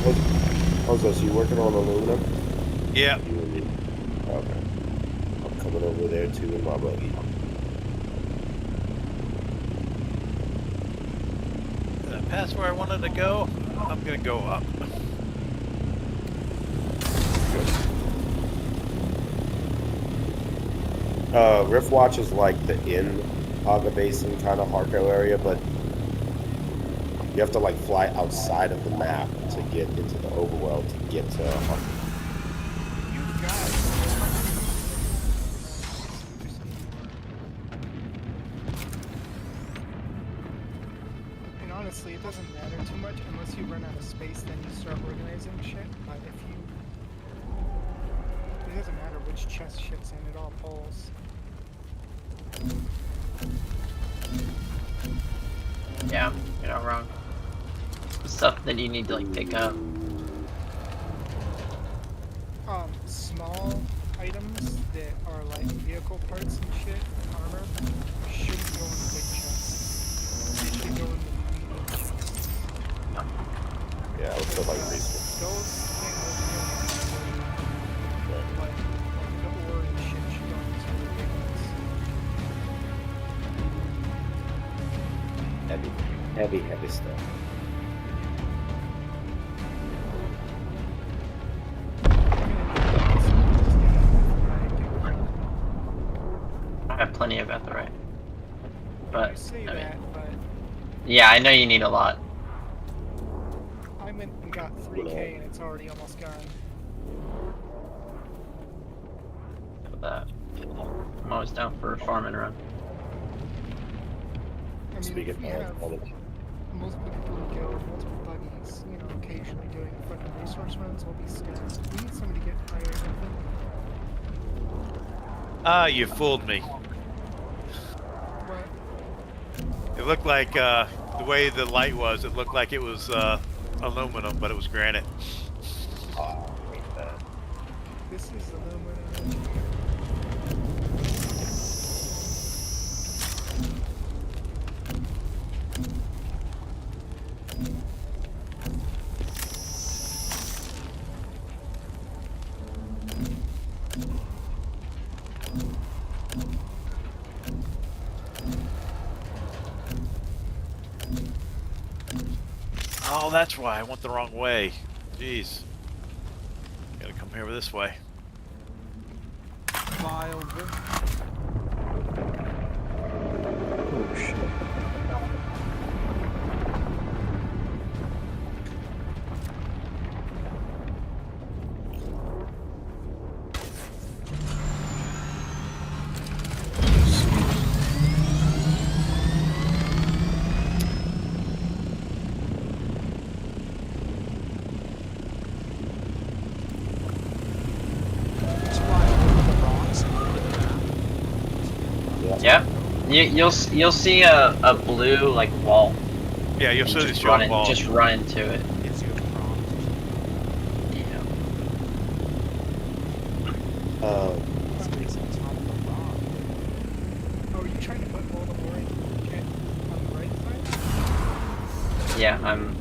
Jose, so you working on aluminum? Yeah. You and me. Okay. I'm coming over there too in my buggy. Did I pass where I wanted to go? I'm gonna go up. Riftwatch is like the in Aga Basin kind of Harco area, but you have to like fly outside of the map to get into the overworld to get to Harco. You guys. And honestly, it doesn't matter too much unless you run out of space. Then you start organizing shit. But if you, it doesn't matter which chest shit's in. It all pulls. Yeah, you're not wrong. Stuff that you need to like pick up. Small items that are like vehicle parts and shit, armor, shouldn't go in the big chests. They should go in the medium chests. Yeah, I would feel like research. Those can't go beyond like the ore and shit should go into the big ones. Heavy stuff. I have plenty of at the right. You But say I mean, that, but yeah, I know you need a lot I went and got 3K and it's already almost gone. for that. I'm always down for a farming run. I mean, Speaking if we of have knowledge. multiple people who go, multiple buggies, you know, occasionally doing fucking resource runs, we'll be scared. We need somebody to get hired. Ah, you fooled me. What? It looked like, the way the light was, it looked like it was, aluminum, but it was granite. Oh, I hate that. This is aluminum. Oh, that's why I went the wrong way. Jeez. Gotta come here this way. Vile. Oh shit. Yeah, you'll see a blue like wall. Yeah, you'll see this Just showing ball. just run into it. Gives you a prompt. Yeah. It's on top of the rock. Oh, are you trying to put all the ore in on the right side? Yeah, I'm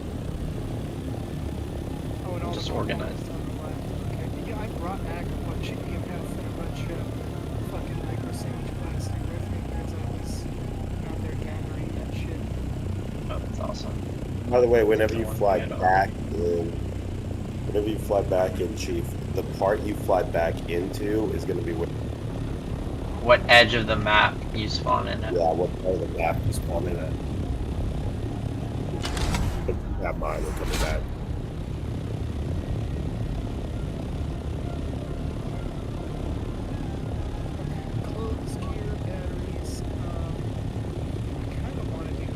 Oh, and all just the organized. on the left. Okay. Yeah, I brought back a bunch of EMF and a bunch of fucking microsage plastic with me because I was out there gathering that shit. Oh, that's awesome. By the way, whenever you Don't fly get off. back in, Chief, the part you fly back into is going to be where, What edge of the map you spawn in at? yeah, what part of the map you spawn in at. But you have mine, we're coming back. Clothes, gear, batteries. I kind of want to do.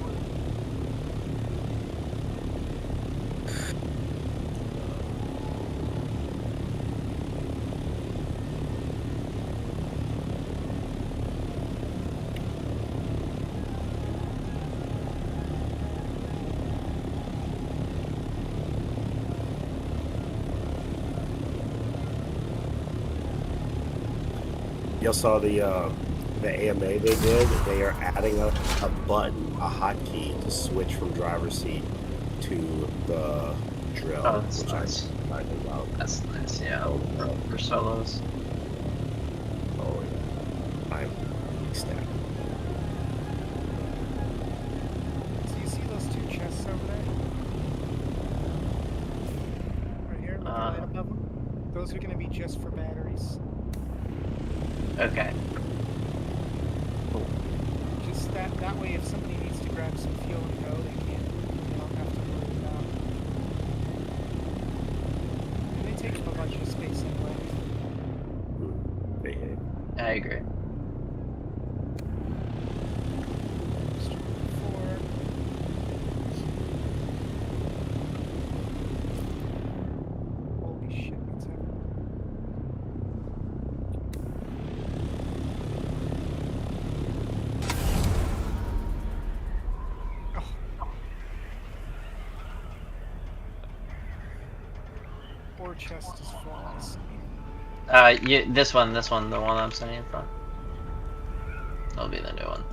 Y'all saw the AMA they did? They are adding a button, a hotkey to switch from driver's seat to the drill, Oh, that's which nice. I think about. That's nice, yeah. Oh, For solos. oh yeah. I'm ecstatic. So you see those two chests over there? Right here, with the light above them? Those are going to be just for batteries. Okay. Just that way, if somebody needs to grab some fuel and go, they can. They don't have to worry about. And they take up a bunch of space anyway. Behave. I agree. Four. Holy shit, what's happening? Ore chest is flawless. This one, the one I'm sending in front. That'll be the new one.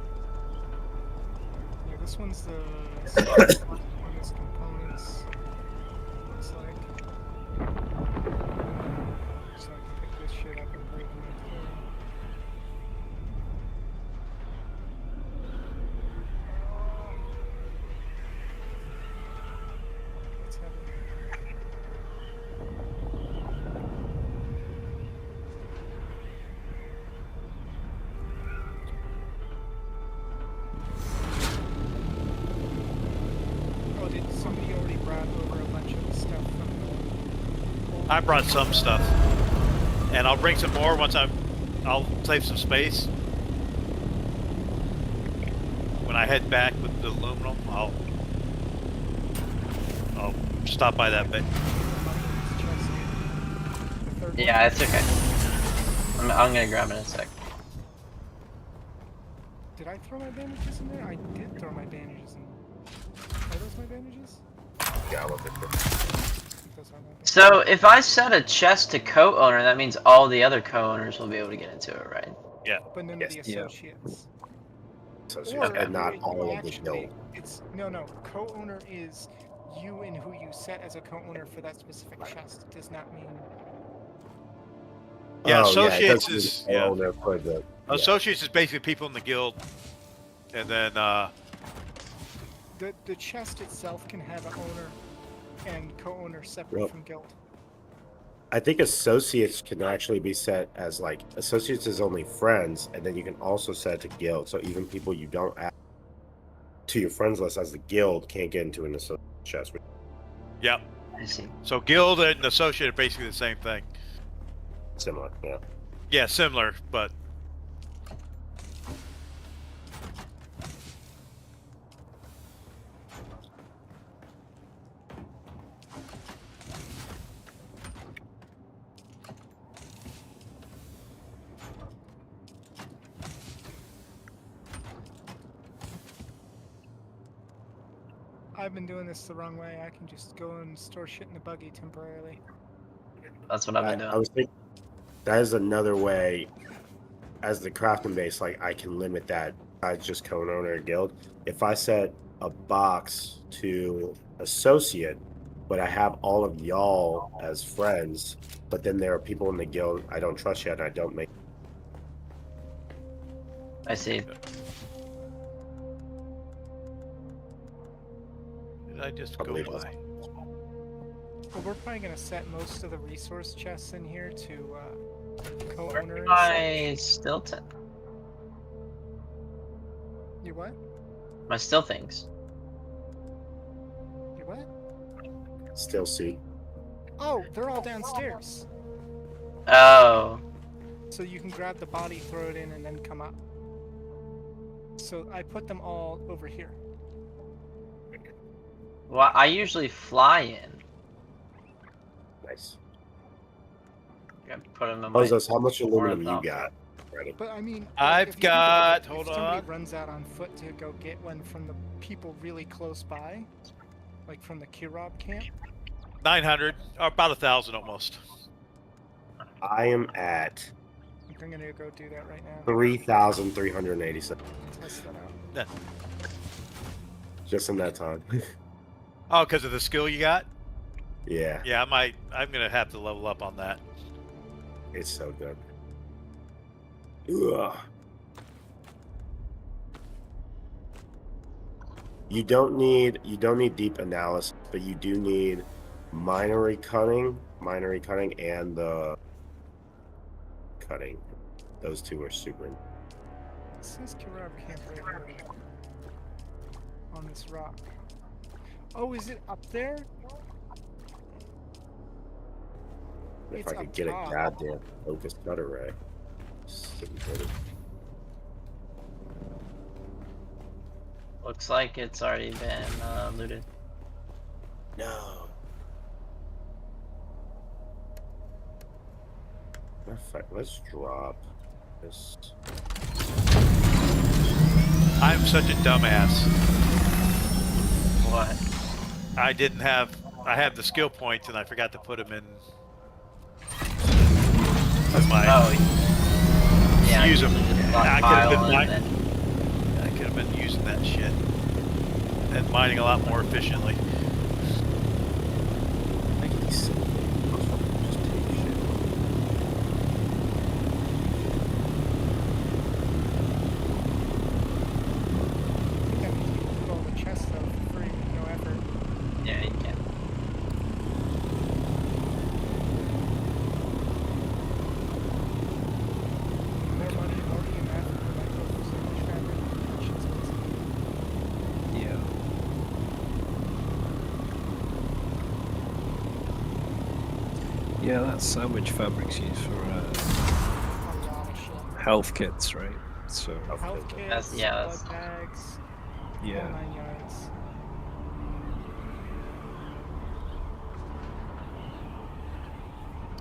Yeah, this one's the second one on this components. Looks like. So I can pick this shit up and bring it through. What's happening? Oh, did somebody already brought over a bunch of the stuff from the... I brought some stuff, and I'll bring some more once I'll save some space. When I head back with the aluminum, I'll stop by that bit. Yeah, it's okay. I'm gonna grab it in a sec. Did I throw my bandages in there? I did throw my bandages in. Are those my bandages? Yeah, I love it. I think those are my bandages. So if I set a chest to co-owner, that means all the other co-owners will be able to get into it, right? But none Yes. of the Yeah. associates. So Or, and not wait, all of the actually, guild. it's no. Co-owner is you and who you set as a co-owner for that specific chest. It does not mean. Yeah, Oh, associates it is doesn't owner for the associates is basically people in the guild, and then The chest itself can have an owner and co-owner separate Well, from guild. I think associates can actually be set as like associates is only friends, and then you can also set it to guild. So even people you don't add to your friends list as the guild can't get into an associate chest. yep. I see. So guild and associate are basically the same thing. Similar, yeah. Yeah, similar, but I've been doing this the wrong way. I can just go and store shit in the buggy temporarily. That's what I've been I doing. was thinking that is another way as the crafting base, like I can limit that as just co-owner or guild. If I set a box to associate, but I have all of y'all as friends, but then there are people in the guild I don't trust yet and I don't make I see. did I just I go believe it was- by? Well, we're probably gonna set most of the resource chests in here to co-owner. and My such. Stilton. You what? My still things. You what? still see. Oh, they're all downstairs. Oh. So you can grab the body, throw it in, and then come up. So I put them all over here. Well, I usually fly in. Nice. I put them in my. Moses, how much aluminum you horizontal. got? Ready? But I mean, I've if you think about got- it, hold if somebody on. runs out on foot to go get one from the people really close by, like from the Kirab camp. 900, or about 1,000 almost. I am at I'm gonna go do that right now. 3,387. Test that out. Yeah. Just in that time. Oh, because of the skill you got? Yeah, Yeah, I'm gonna have to level up on that. it's so good. Ugh. You don't need deep analysis, but you do need minery cutting, and the cutting. Those two are super. It says Kirab camp right here. On this rock. Oh, is it up there? If It's I could up get a top. goddamn focus cutter ray. Looks like it's already been looted. No. Matter of fact, let's drop this. I'm such a dumbass. What? I had the skill points and I forgot to put them in. My Oh, yeah. use them. Just I stockpile could have been using that shit and mining a lot more efficiently. Like these silly things. Just take shit. I think that means you can put all the chests though for free with no effort. Yeah, you can. More money, more EMF, for like those sandwich fabric. That shit's awesome. Yeah. Yeah, that sandwich fabric's used for A lot of shit. health kits, right? So Health kits, that's- blood bags, whole yeah. 9 yards.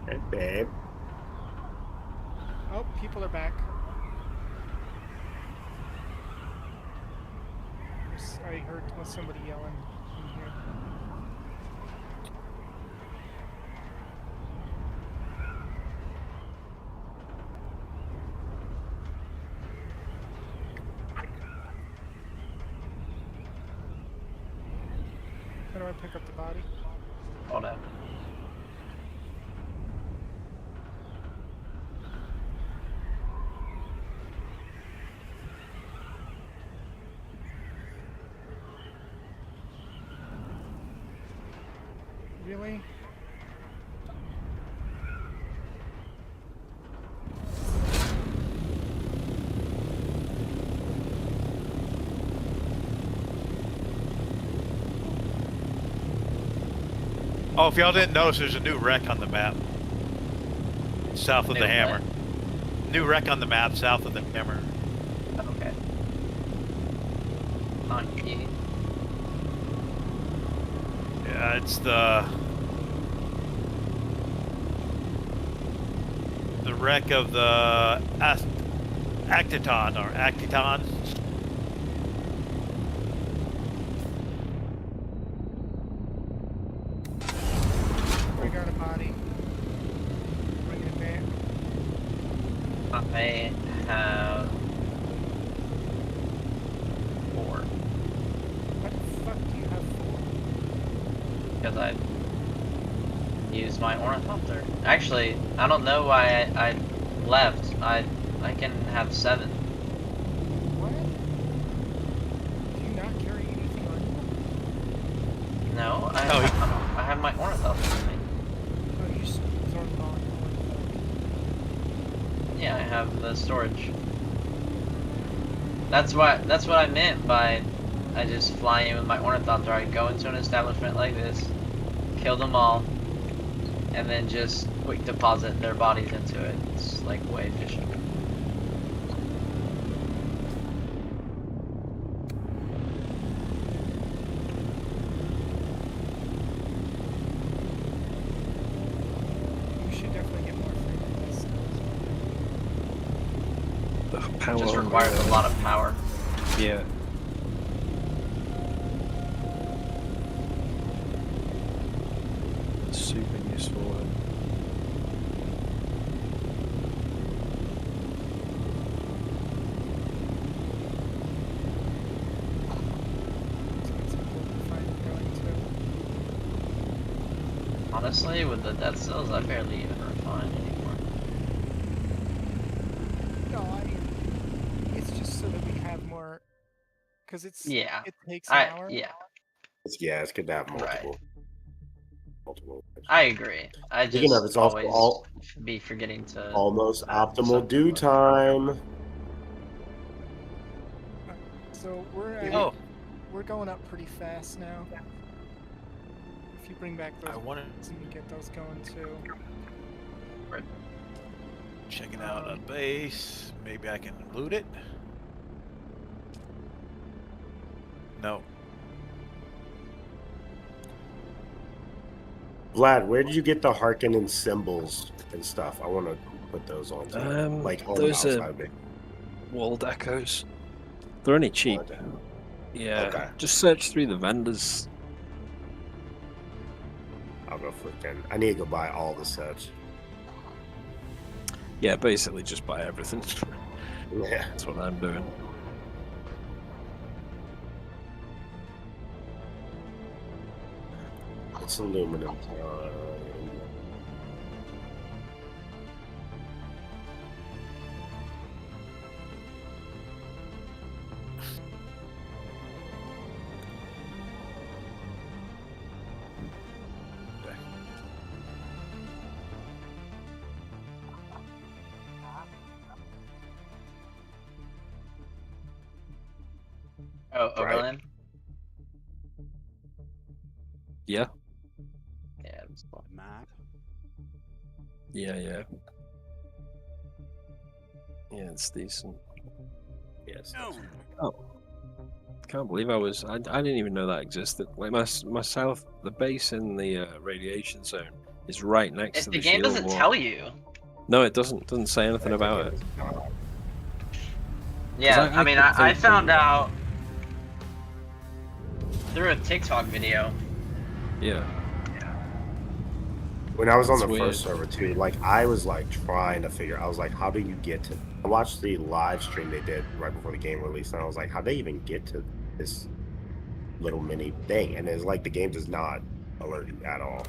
Hey, babe. Oh, people are back. I heard somebody yelling in here. How do I pick up the body? Hold up. Really? Oh, if y'all didn't notice, there's a new wreck on the map. South of New the what? hammer. New wreck on the map south of the hammer. Okay. Monkey. Yeah, it's the wreck of the Actiton or Actiton. I got a body. Bringing it back. I have 4 What the fuck do you have for? because I used my ornithopter. Actually, I don't know why I left. I can have 7. What? Do you not carry anything on you? No, Oh, I have my ornithopter with me. Oh, you zoned on. Yeah, I have the storage. That's what I meant by I just fly in with my ornithopter. I go into an establishment like this, kill them all, and then just quick deposit their bodies into it. It's like way efficient. You should definitely get more free this. The power. Just requires a lot of power. Yeah. Super useful one. So it's important to find going to. Honestly, with the death cells, I barely even refine anymore. No, I mean, it's just so that we have more, because Yeah. it takes an hour. Yeah. It's good to have Right. multiple. I agree. I Speaking of, just it's also always be forgetting to almost add optimal something due like- time. So we're going up pretty fast now. If you bring back those I wanted and you get those going too. checking out a base. Maybe I can loot it. No. Vlad, where did you get the Harkonnen symbols and stuff? I want to put those on. Like on those the are outside of it. walled echoes. They're only cheap. Yeah. Okay. Just search through the vendors. I'll go freaking. I need to go buy all the sets. Yeah, basically just buy everything. Yeah. That's what I'm doing. It's aluminum. Oh, Right. Oberlin? Yeah. Yeah, it's cool. Map. Yeah. Yeah, it's decent. Yes. Oh. Can't believe I didn't even know that existed. Like my south, the base in the radiation zone is right next If to the the game shield doesn't wall. tell you. No, it doesn't. Doesn't say anything about it. Yeah, I I mean, kept I thinking- found out through a TikTok video. Yeah. When I was on It's the weird. first server too, like I was like trying to figure. I was like, how do you get to? I watched the live stream they did right before the game released, and I was like, how do they even get to this little mini thing? And it's like the game does not alert you at all.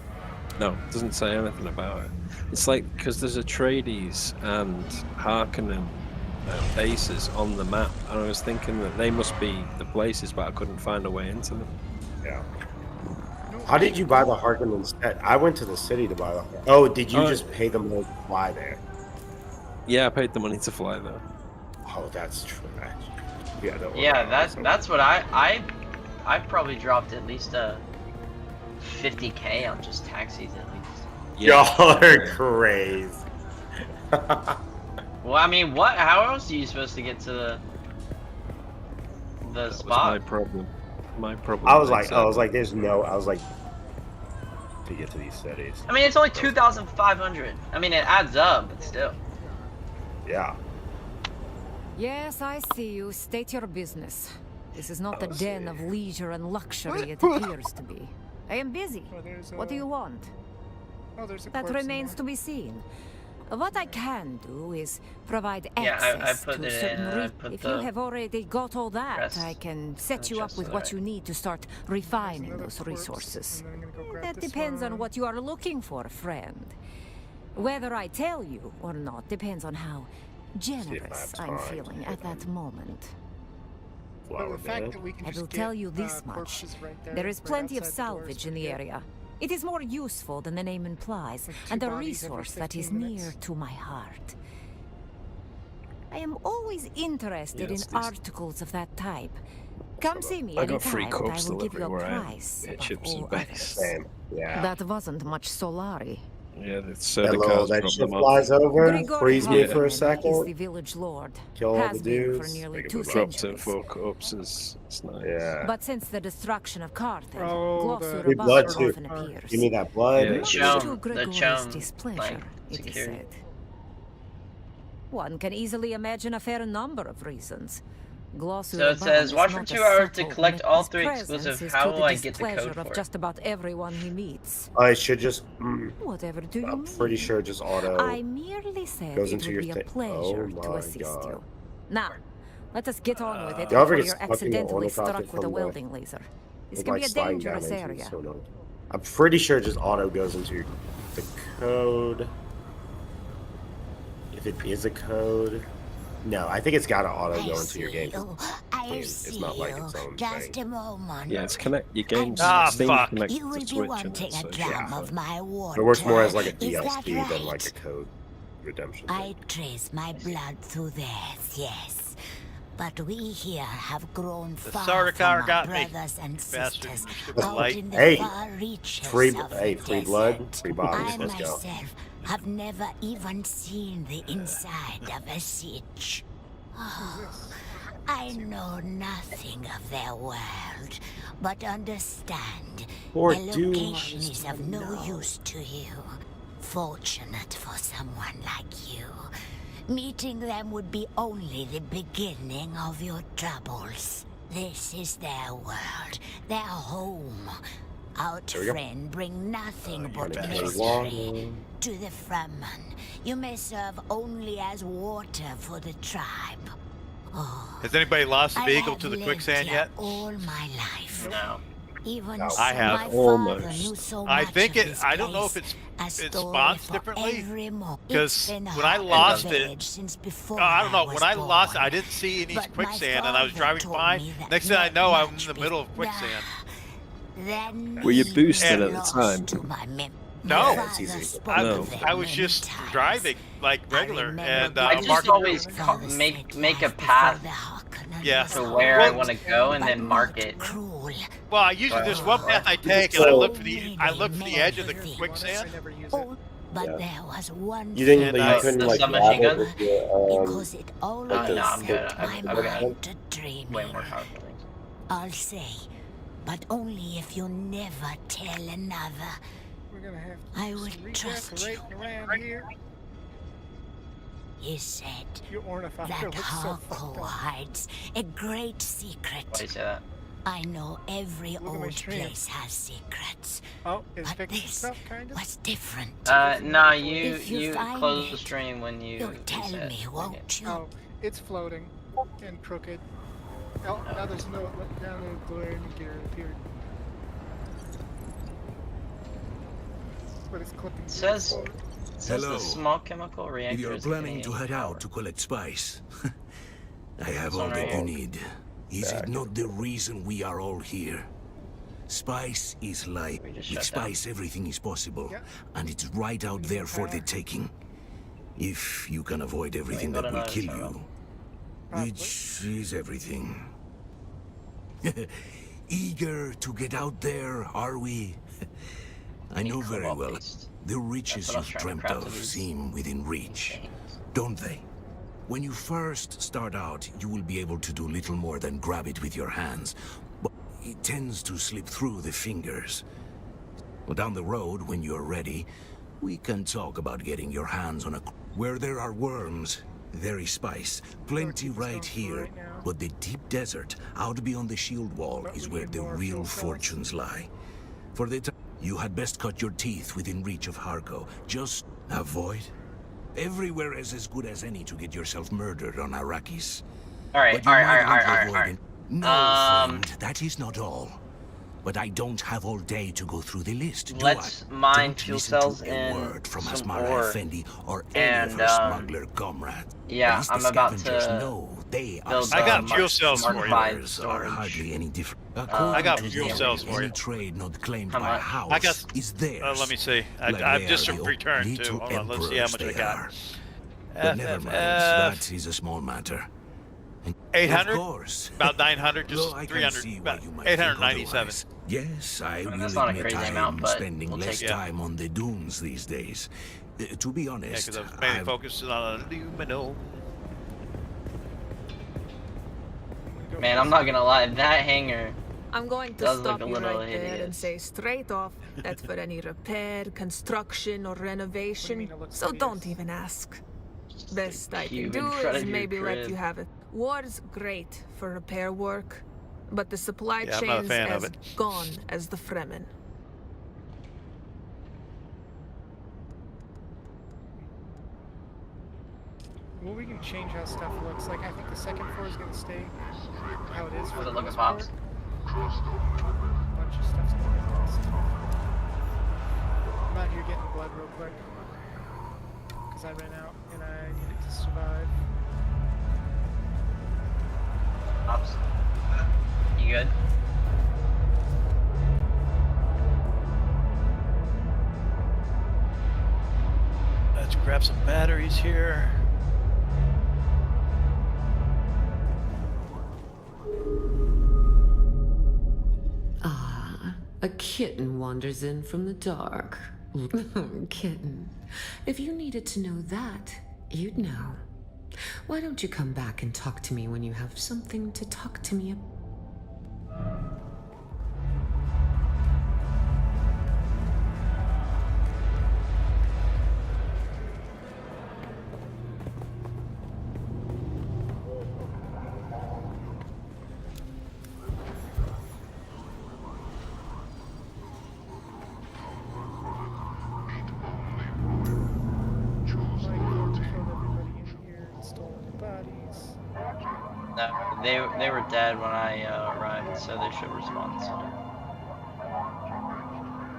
No, it doesn't say anything about it. It's like because there's Atreides and Harkonnen bases on the map, and I was thinking that they must be the places, but I couldn't find a way into them. Yeah. No, How did you buy the Harkonnen set? I went to the city to buy the. Oh, did you Oh. just pay them to fly there? Yeah, I paid the money to fly there. Oh, that's trash. Yeah. Don't worry Yeah, about it. that's what I probably dropped at least a 50K on just taxis at least. Y'all are crazy. Well, I mean, what? How else are you supposed to get to the That was spot? my problem. My problem. I was like, there's no. I was like, to get to these cities. I mean, it's only 2,500. I mean, it adds up, but still. Yeah. Yes, I see you. State your business. This is not the Oh, den see. of leisure and luxury it appears to be. I am busy. Oh, there's What do you want? Oh, there's a That corpse in remains there. to be seen. What I can do is provide Yeah, I access put to it certain in, I put if the you have already got all that, rest I can set the you up chest with over what there. you need to start There's refining another those corpse, resources. and then I'm gonna go grab That this depends on one. what you are looking for, friend. Whether I tell you or not depends on how generous have I'm time to feeling get at that moment. But Flower the fact bed. that we can I just will get, tell you this much. corpses right There is right plenty of outside the doors salvage in pretty the good. area. It is more useful than the name implies, Like 2 and a bodies every resource that is 15 minutes. near to my heart. I am always interested Yeah, it's in decent. articles of that type. Come see me I got free anytime, and I corpse will give you a delivery where I am. price Yeah, above chips and all base. others. Same. Yeah. That wasn't much Solari. Yeah, the Hello, Certicars that dropped shit them off. flies over, Grigor freeze me for a Harkonnen is the second, village lord. kill all Has the been for dudes. nearly make it 2 move on. Dropped it centuries. 4 corpses. It's nice. Yeah. But since the destruction of Carthage, Oh, Glossur the Good blood above too. often appears. Give me that blood. Yeah. Much Chum, to the Gregor's chum, displeasure, like, it is security. said. One can easily imagine a fair number of reasons. Glossur So it above says, is watch for not 2 a hours to subtle collect myth. all His 3 presence exclusive. is How to will the I get the displeasure code of for it? just about everyone he meets. I should just. Whatever do you I'm mean? pretty sure just auto. I merely said goes it into would your be a thing. pleasure Oh to my assist God. you. Now, let us get on with it Y'all ever before get you're stuck in the accidentally ornithopter struck with a from the- welding laser. This with, can like, be a sliding down dangerous into area. so annoying. I'm pretty sure it just auto goes into the code. If it is a code. No, I think it's got to auto go into your game. It's not like its own Just thing. a moment. Yeah, it's connect your game's Ah, Steam fuck. connected You will to be Switch and wanting it, so a it should be dram of fine. my water. It works more as like a Is that DLC than like right? a code redemption. I trace my blood through theirs, yes. But we here have grown The far starter from car our got me, brothers and bastard. sisters You stupid out light. in the Hey, far reaches Free, of hey, the free blood, desert. free bodies. I Let's go. myself have never even seen the inside of a siege. Oh, I know nothing of their world, but understand Or their do location I is of still no know? use to you. Fortunate for someone like you. Meeting them would be only the beginning of your troubles. This is their world, their home. Our There we go. friend bring nothing but Gonna mystery long. to the Fremen. You may serve only as water for the tribe. Oh, Has anybody lost the I vehicle have to the lived quicksand here yet? all my life. No. Even No. I have. my Almost. father knew so I much think of it. this I don't know if place. it A story spawns for differently. every mo- 'Cause It's been when I hard lost in the it- village since before I don't know. was When I lost it, born. I didn't see any But my quicksand, and I was father driving told by. me that Next thing I not know, I'm in much the be- middle of quicksand. Then Were you he boosted at the lost time? to my mem- No. My Yeah, it's father easy. spoke I, No. of it I was many just times. driving like I regular, remember and being I just marked. always father make said a life path before the Harkonnen Yeah. was to over. where I Well, want to go and But then mark not it. cruel. Well, I usually there's one path I take, and I look for the edge of the I quicksand. never use it. Oh, but Yeah. there was one You didn't. And, You uh, couldn't the like submachine grab it gun? with your, because it always like the- no, I'm good. set my I've got mind to dreaming. Way more powerful things. I'll say, but only if you never tell another. We're gonna have I some would trust you. redecorating around here. He said Your ornithopter that looks so fucked Harko up. hides a great Why secret. do you say that? I know every Look at my old stream. place has secrets, Oh, it's but fixing this stuff, kind of. was different. Nah, you If you find close it, the stream when you You'll tell reset. me, won't you? Oh, it's floating and crooked. Oh, now there's no now the glaring gear appeared. But it's clipping. It says forward. it says Hello. the small chemical reactor If you're is planning to getting head out power. to collect spice, I have It's all on that right you here. need. Is it not the reason we are all here? Spice is life. We just With shut down. spice, everything is possible, Yeah. and it's right out there for the taking. If you can avoid everything got that will another kill server. you, Probably. which is everything. Eager to get out there, are we? I know very Cobalt well. paste. The riches That's what I was you've trying to dreamt craft of these seem within reach, things. don't they? When you first start out, you will be able to do little more than grab it with your hands, but it tends to slip through the fingers. Well, down the road, when you're ready, we can talk about getting your hands on a... Where there are worms, there is spice. Plenty keep right going for here. right now. But the deep desert, out beyond the shield wall, But is we where need the more real fuel cells. fortunes lie. For the time, you had best cut your teeth within reach of Harko. Just avoid. Everywhere is as good as any to get yourself murdered on Arrakis. Alright, But you might want to alright. avoid it. No, friend, that is not all. But I don't have all day to go through the list, do Let's I? mine Don't fuel listen to cells a and word from some Asmara ore. Effendi or any of And, her smuggler comrades. yeah, At least the I'm about scavengers to know they are build, I got smart. fuel cells for you. Mark Others are storage. hardly any different. I got According to fuel them, cells for any you. trade not claimed How by a much? house I got- is theirs. Let me see. Like I've they just are the returned too. little Hold on, let's see how emperors much I they got. are. But never mind, that is a small matter. And 800? Of course. About 900, just Though I can 300, see about why you might think 897. otherwise. Yes, I will that's not a admit crazy I amount, am but spending we'll less take it. time on the dunes these days. To be Yeah, honest, because I was mainly I've focused on aluminum. Man, I'm not gonna lie, that hangar I'm going to Does stop look a you little right there and hideous. say straight off that for any repair, construction, or renovation, mean it looks so don't hideous? even ask. Best I can cube do in front is of your maybe let crib. you have it. War's great for repair work, but the supply Yeah, I'm not a chain's fan of as it. gone as the Fremen. Well, we can change how stuff looks. Like, I think the second floor is gonna stay how it is. For Does it the look most at Pops? part. A bunch of stuff's gonna get lost. out here getting blood real quick. Because I ran out and I needed to survive. Ops. You good? Let's grab some batteries here. Ah, a kitten wanders in from the dark. Kitten. If you needed to know that, you'd know. Why don't you come back and talk to me when you have something to talk to me about? No, they were dead when I arrived, so they should respond soon.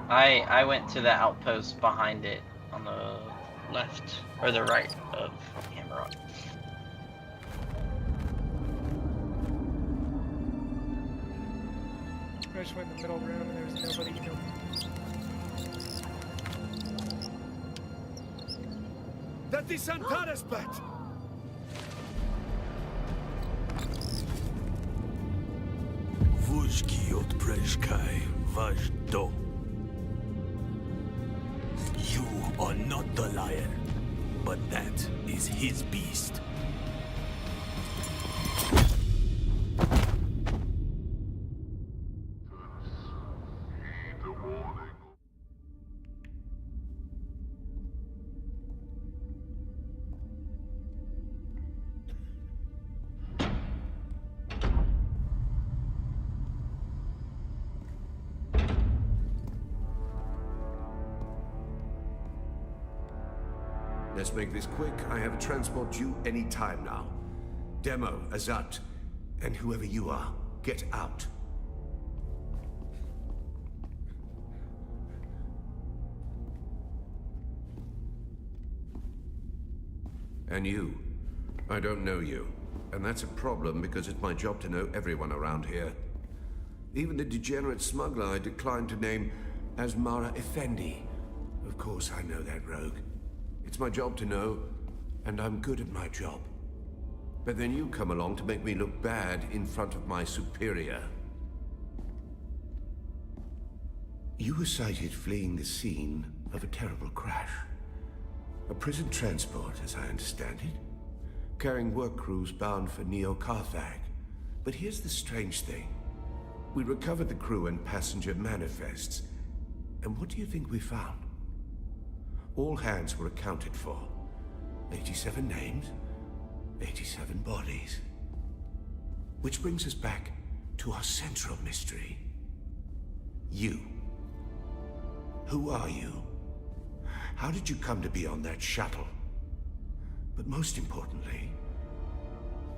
I went to the outpost behind it on the left or the right of Hammerrock. I just went in the middle room and there was nobody. That is Santara's bat! Vujki od Preshkai vash dom. You are not the lion, but that is his beast. Let's make this quick. I have a transport due any time now. Demo, Azat, and whoever you are, get out. And you. I don't know you. And that's a problem because it's my job to know everyone around here. Even the degenerate smuggler I declined to name as Mara Effendi. Of course I know that rogue. It's my job to know, and I'm good at my job. But then you come along to make me look bad in front of my superior. You were sighted fleeing the scene of a terrible crash. A prison transport, as I understand it, carrying work crews bound for Neo-Carthag. But here's the strange thing. We recovered the crew and passenger manifests, and what do you think we found? All hands were accounted for. 87 names, 87 bodies. Which brings us back to our central mystery. You. Who are you? How did you come to be on that shuttle? But most importantly,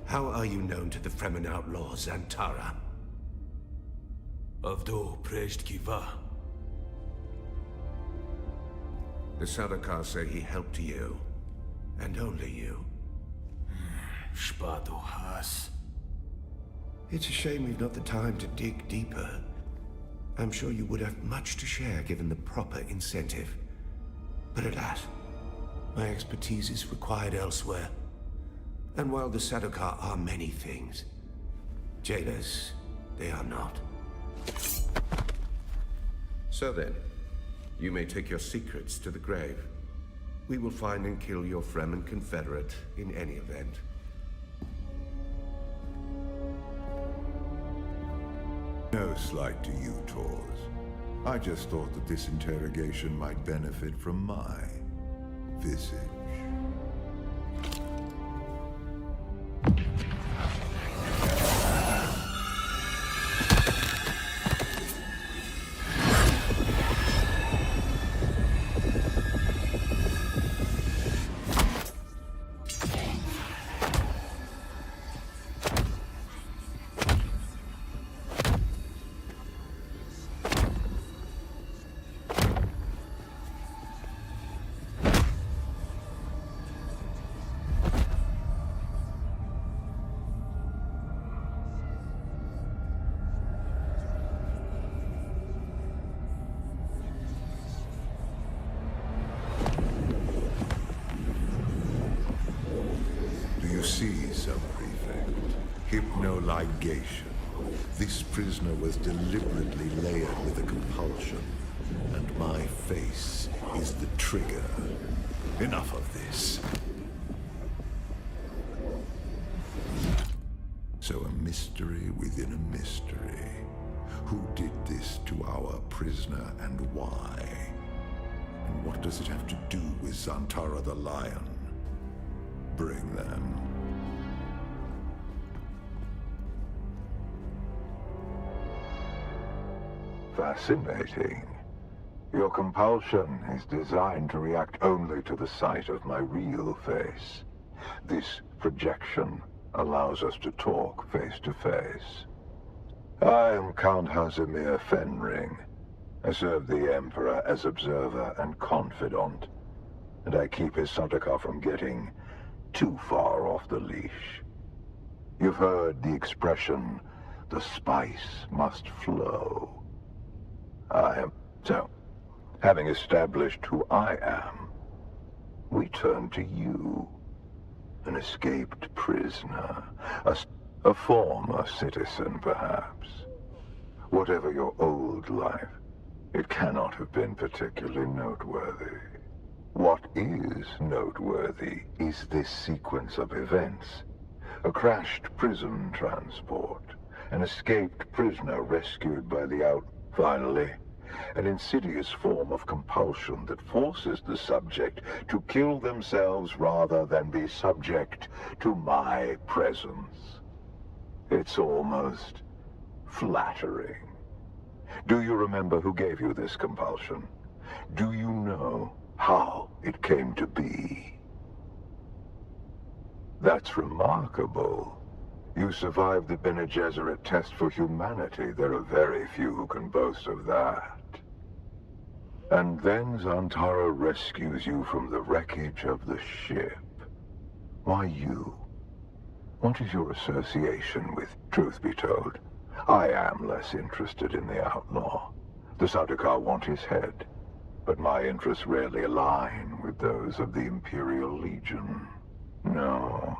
how are you known to the Fremen outlaw Zantara? Avdo Prejt Kiva. The Sardaukar say he helped you, and only you. Spado Has. It's a shame we've not the time to dig deeper. I'm sure you would have much to share given the proper incentive. But alas, my expertise is required elsewhere. And while the Sardaukar are many things, jailers, they are not. So then, you may take your secrets to the grave. We will find and kill your Fremen confederate in any event. No slight to you, Tors. I just thought that this interrogation might benefit from my visage. Hypnoligation. This prisoner was deliberately layered with a compulsion, and my face is the trigger. Enough of this. So a mystery within a mystery. Who did this to our prisoner and why? And what does it have to do with Zantara the Lion? Bring them. Fascinating. Your compulsion is designed to react only to the sight of my real face. This projection allows us to talk face to face. I am Count Hazimir Fenring. I serve the Emperor as observer and confidant, and I keep his Sardaukar from getting too far off the leash. You've heard the expression, the spice must flow. So, having established who I am, we turn to you, an escaped prisoner, a former citizen, perhaps. Whatever your old life, it cannot have been particularly noteworthy. What is noteworthy is this sequence of events. A crashed prison transport, an escaped prisoner rescued by the finally, an insidious form of compulsion that forces the subject to kill themselves rather than be subject to my presence. It's almost flattering. Do you remember who gave you this compulsion? Do you know how it came to be? That's remarkable. You survived the Bene Gesserit test for humanity. There are very few who can boast of that. And then Zantara rescues you from the wreckage of the ship. Why you? What is your association with, truth be told? I am less interested in the outlaw. The Sardaukar want his head, but my interests rarely align with those of the Imperial Legion. No,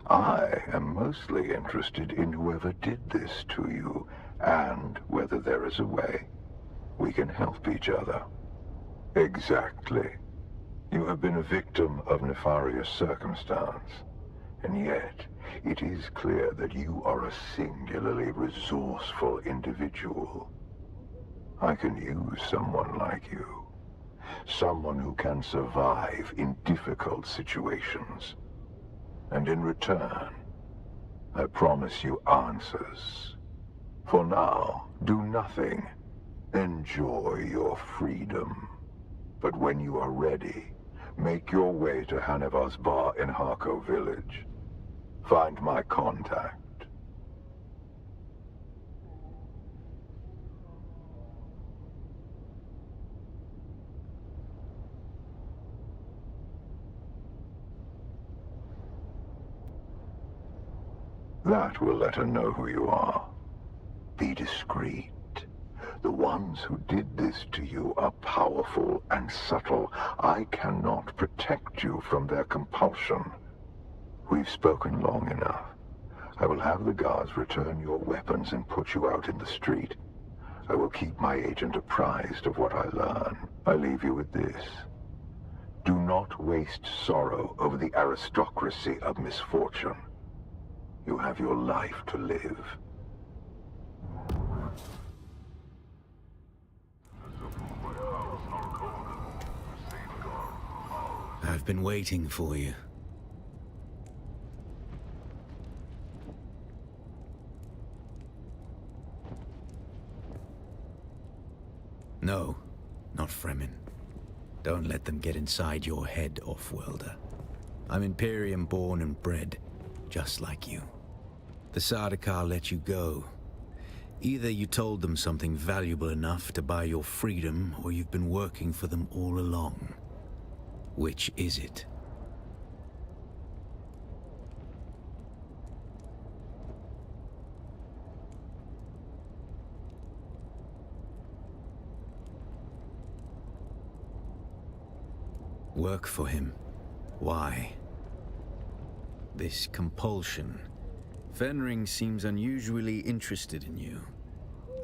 I am mostly interested in whoever did this to you, and whether there is a way we can help each other. Exactly. You have been a victim of nefarious circumstance, and yet it is clear that you are a singularly resourceful individual. I can use someone like you. Someone who can survive in difficult situations. And in return, I promise you answers. For now, do nothing. Enjoy your freedom. But when you are ready, make your way to Hanevar's bar in Harko village. Find my contact. That will let her know who you are. Be discreet. The ones who did this to you are powerful and subtle. I cannot protect you from their compulsion. We've spoken long enough. I will have the guards return your weapons and put you out in the street. I will keep my agent apprised of what I learn. I leave you with this. Do not waste sorrow over the aristocracy of misfortune. You have your life to live. I've been waiting for you. No, not Fremen. Don't let them get inside your head, off-worlder. I'm Imperium born and bred, just like you. The Sardaukar let you go. Either you told them something valuable enough to buy your freedom, or you've been working for them all along. Which is it? Work for him. Why? This compulsion Fenring seems unusually interested in you.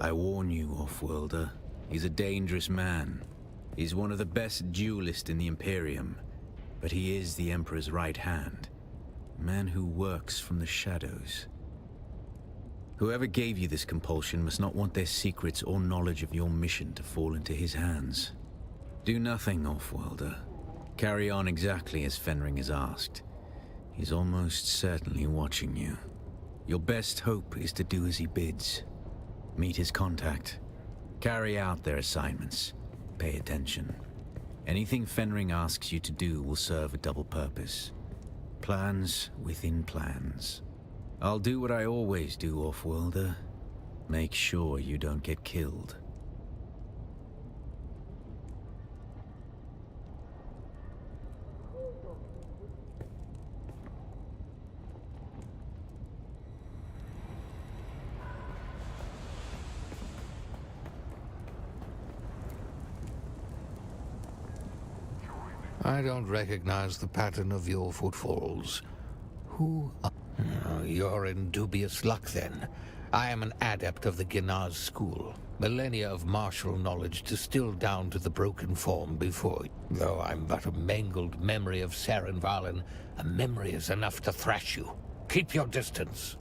I warn you, Offworlder. He's a dangerous man. He's one of the best duelists in the Imperium, but he is the Emperor's right hand. A man who works from the shadows. Whoever gave you this compulsion must not want their secrets or knowledge of your mission to fall into his hands. Do nothing, Offworlder. Carry on exactly as Fenring has asked. He's almost certainly watching you. Your best hope is to do as he bids. Meet his contact. Carry out their assignments. Pay attention. Anything Fenring asks you to do will serve a double purpose. Plans within plans. I'll do what I always do, Offworlder. Make sure you don't get killed. I don't recognize the pattern of your footfalls. Who are... Oh, you're in dubious luck, then. I am an adept of the Ginaz school. Millennia of martial knowledge distilled down to the broken form before you. Though I'm but a mangled memory of Saren Valen, a memory is enough to thrash you. Keep your distance.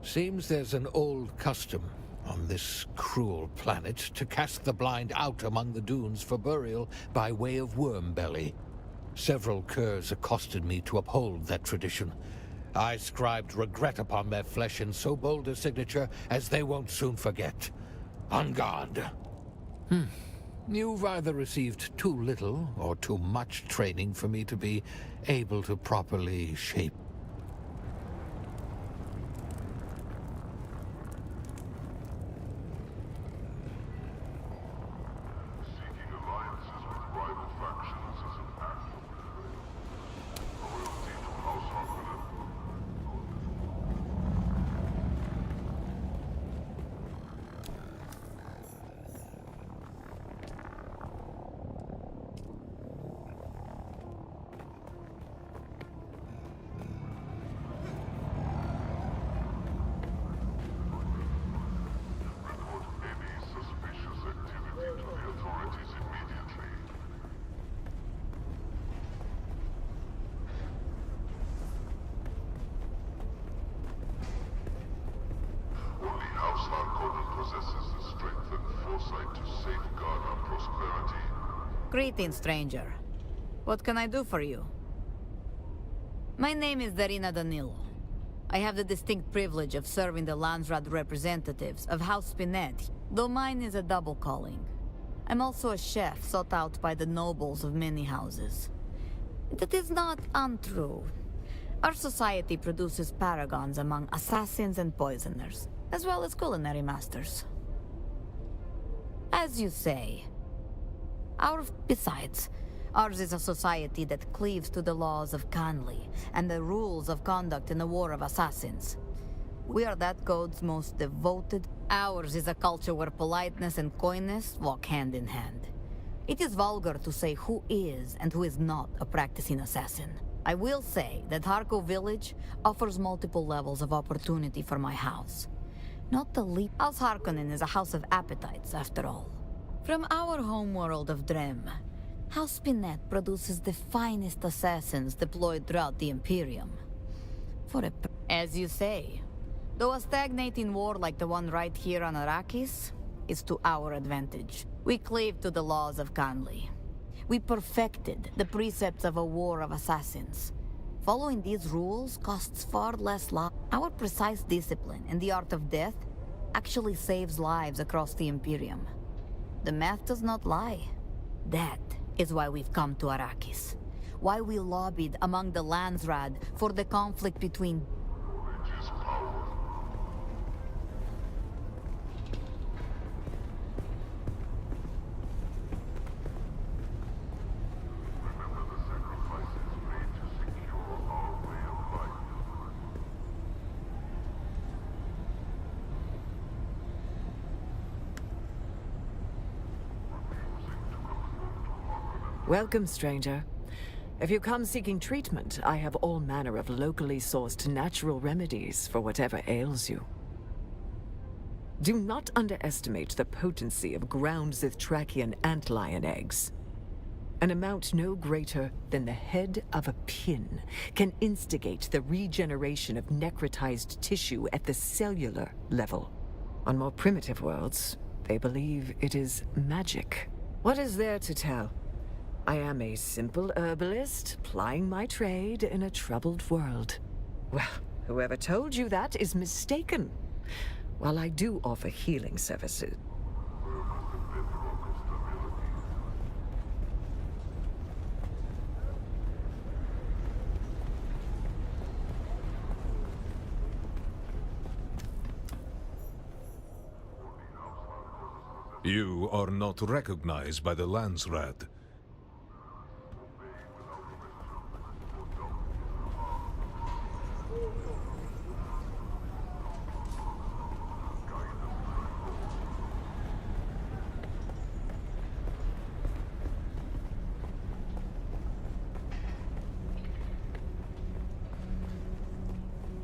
Seems there's an old custom on this cruel planet to cast the blind out among the dunes for burial by way of Wormbelly. Several curs accosted me to uphold that tradition. I scribed regret upon their flesh in so bold a signature as they won't soon forget. On guard. You've either received too little or too much training for me to be able to properly shape. Greetings, stranger. What can I do for you? My name is Darina Danilo. I have the distinct privilege of serving the Landsraad representatives of House Spinett, though mine is a double calling. I'm also a chef sought out by the nobles of many houses. That is not untrue. Our society produces paragons among assassins and poisoners, as well as culinary masters. As you say, besides, ours is a society that cleaves to the laws of Kanli and the rules of conduct in the War of Assassins. We are that code's most devoted. Ours is a culture where politeness and coyness walk hand in hand. It is vulgar to say who is and who is not a practicing assassin. I will say that Harko Village offers multiple levels of opportunity for my house. Not the least. House Harkonnen is a house of appetites, after all. From our homeworld of Drem, House Spinett produces the finest assassins deployed throughout the Imperium. As you say, though a stagnating war like the one right here on Arrakis is to our advantage. We cleave to the laws of Kanli. We perfected the precepts of a war of assassins. Following these rules costs far less life. Our precise discipline in the art of death actually saves lives across the Imperium. The math does not lie. That is why we've come to Arrakis. Why we lobbied among the Landsraad for the conflict between... Welcome, stranger. If you come seeking treatment, I have all manner of locally sourced natural remedies for whatever ails you. Do not underestimate the potency of ground Zithtrakian antlion eggs. An amount no greater than the head of a pin can instigate the regeneration of necrotized tissue at the cellular level. On more primitive worlds, they believe it is magic. What is there to tell? I am a simple herbalist, plying my trade in a troubled world. Well, whoever told you that is mistaken. While I do offer healing services, You are not recognized by the Landsrat.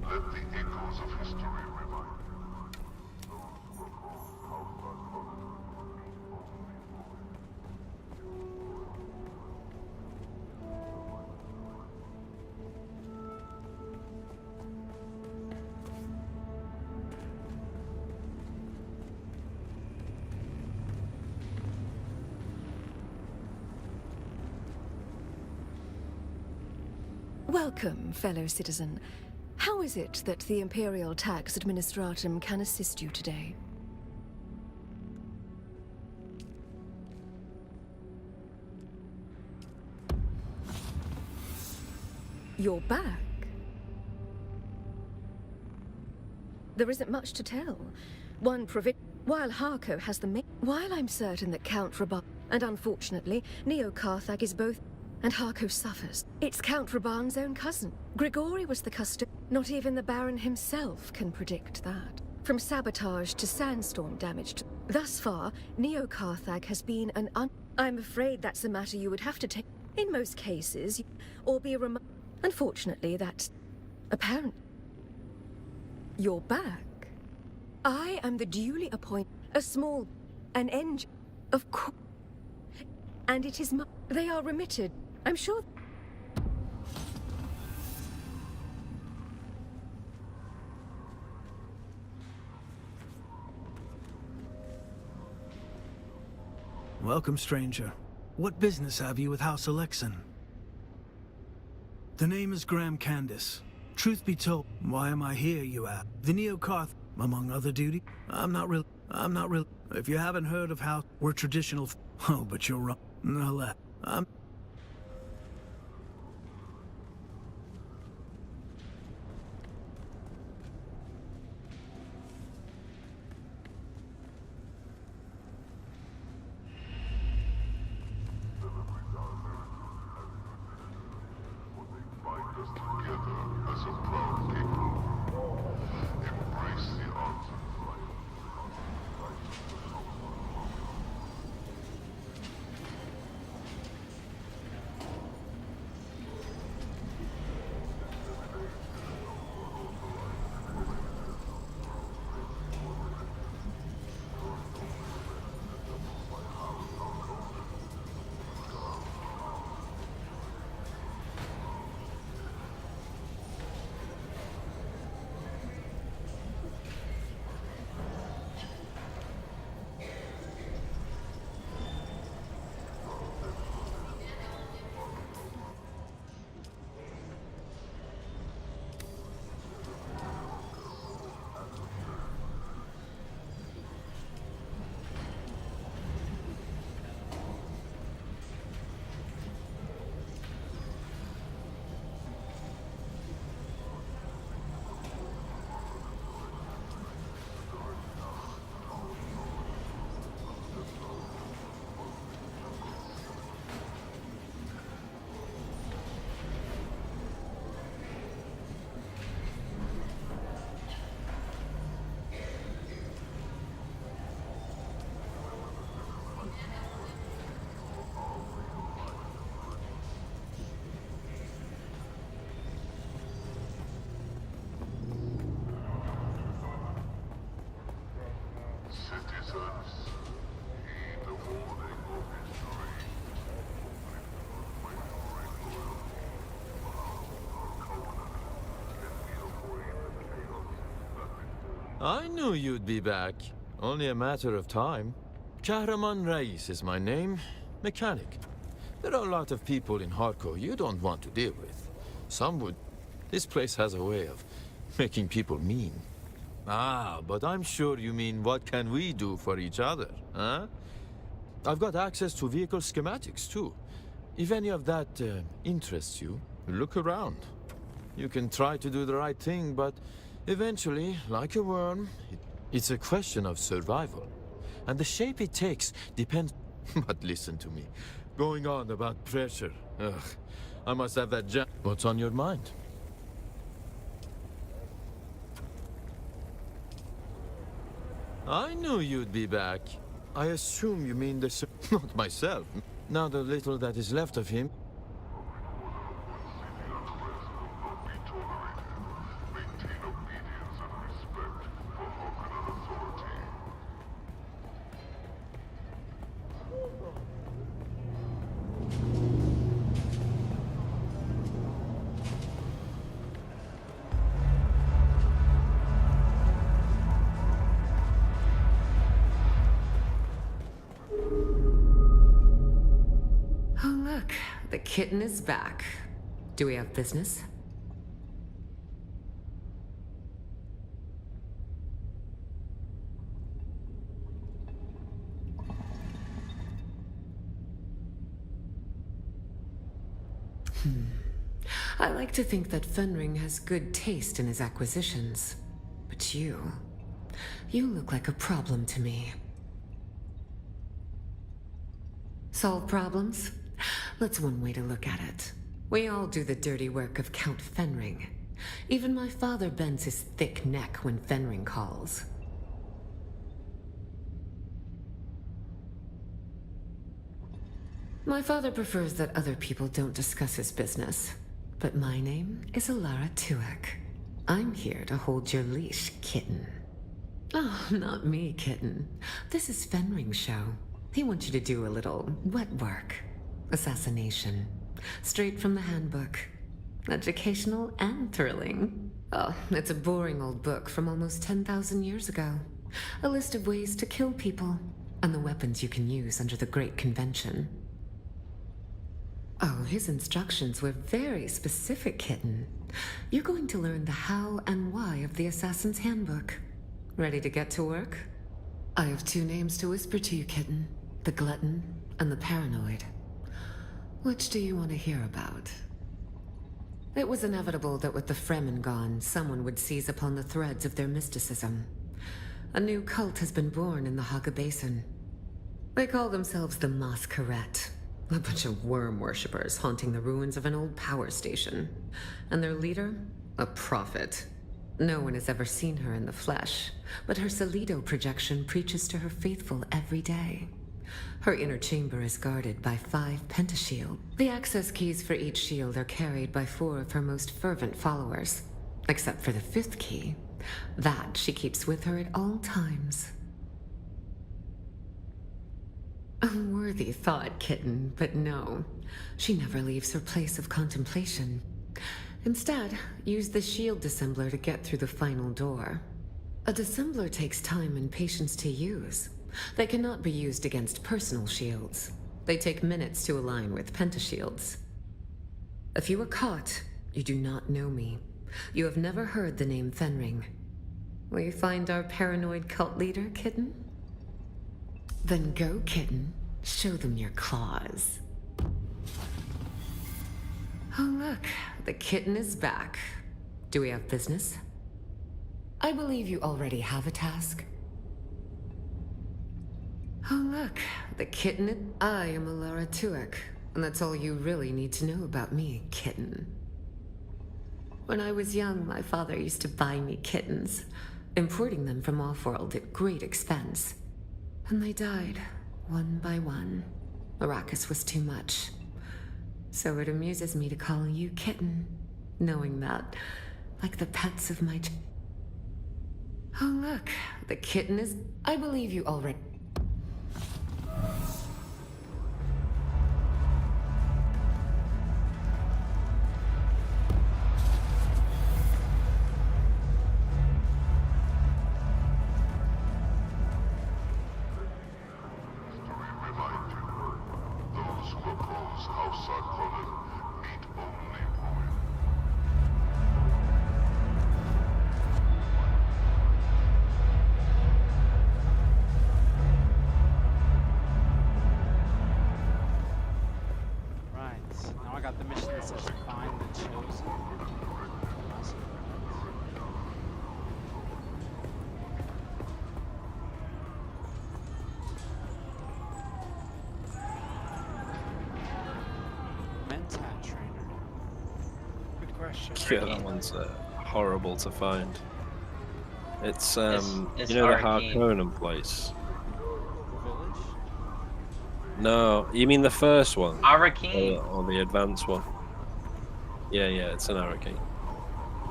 Let the echoes of history remind Welcome, fellow citizen. How is it that the Imperial Tax Administratum can assist you today? You're back. There isn't much to tell. While Harko has the while I'm certain that Count Raban, and unfortunately, Neo Carthag is both, and Harko suffers. It's Count Raban's own cousin. Grigori was the custodian. Not even the Baron himself can predict that. From sabotage to sandstorm damage to... Thus far, Neo Carthag has been an I'm afraid that's a matter you would have to take in most cases, or be Unfortunately, that's apparent. You're back. I am the duly appointed... an engine, of course. And it is they are remitted. I'm sure... Welcome, stranger. What business have you with House Alexan? The name is Graham Candace. Truth be told, why am I here, you ask? The Neocarth, among other duty? I'm not real. If you haven't heard of how we're traditional... Oh, but you're wrong. No, I'm... I knew you'd be back. Only a matter of time. Kahraman Rais is my name. Mechanic. There are a lot of people in Harko you don't want to deal with. Some would. This place has a way of making people mean. Ah, but I'm sure you mean what can we do for each other, huh? I've got access to vehicle schematics, too. If any of that interests you, look around. You can try to do the right thing, but eventually, like a worm, it's a question of survival. And the shape it takes depends... But listen to me. Going on about pressure. Ugh, I must have that jam. What's on your mind? I knew you'd be back. I assume you mean the... Not myself. Now the little that is left of him... Oh, look. The kitten is back. Do we have business? I like to think that Fenring has good taste in his acquisitions. But you look like a problem to me. Solve problems? That's one way to look at it. We all do the dirty work of Count Fenring. Even my father bends his thick neck when Fenring calls. My father prefers that other people don't discuss his business. But my name is Alara Tuek. I'm here to hold your leash, kitten. Oh, not me, kitten. This is Fenring's show. He wants you to do a little wet work. Assassination. Straight from the handbook. Educational and thrilling. Oh, it's a boring old book from almost 10,000 years ago. A list of ways to kill people, and the weapons you can use under the Great Convention. Oh, his instructions were very specific, kitten. You're going to learn the how and why of the Assassin's Handbook. Ready to get to work? I have two names to whisper to you, kitten. The Glutton and the Paranoid. Which do you want to hear about? It was inevitable that with the Fremen gone, someone would seize upon the threads of their mysticism. A new cult has been born in the Haga Basin. They call themselves the Masquerade. A bunch of worm worshippers haunting the ruins of an old power station. And their leader? A prophet. No one has ever seen her in the flesh, but her Solido projection preaches to her faithful every day. Her inner chamber is guarded by 5 pentashield. The access keys for each shield are carried by 4 of her most fervent followers. Except for the 5th key. That she keeps with her at all times. A worthy thought, kitten, but no. She never leaves her place of contemplation. Instead, use the shield dissembler to get through the final door. A dissembler takes time and patience to use. They cannot be used against personal shields. They take minutes to align with pentashields. If you are caught, you do not know me. You have never heard the name Fenring. Will you find our paranoid cult leader, kitten? Then go, kitten. Show them your claws. Oh, look. The kitten is back. Do we have business? I believe you already have a task. Oh, look. The kitten I am Alara Tuek, and that's all you really need to know about me, kitten. When I was young, my father used to buy me kittens, importing them from off-world at great expense. And they died, one by one. Arrakis was too much. So it amuses me to call you kitten, knowing that, like the pets of my Oh, look. The kitten is... I believe you already... Now I got the mission that says find the chosen. Mentat trainer. Good question. Yeah, that one's horrible to find. It's It's you know the Arcane. Harkonnen place. Village? No, you mean the first one? Arcane. Or the advanced one? Yeah, it's an Arcane.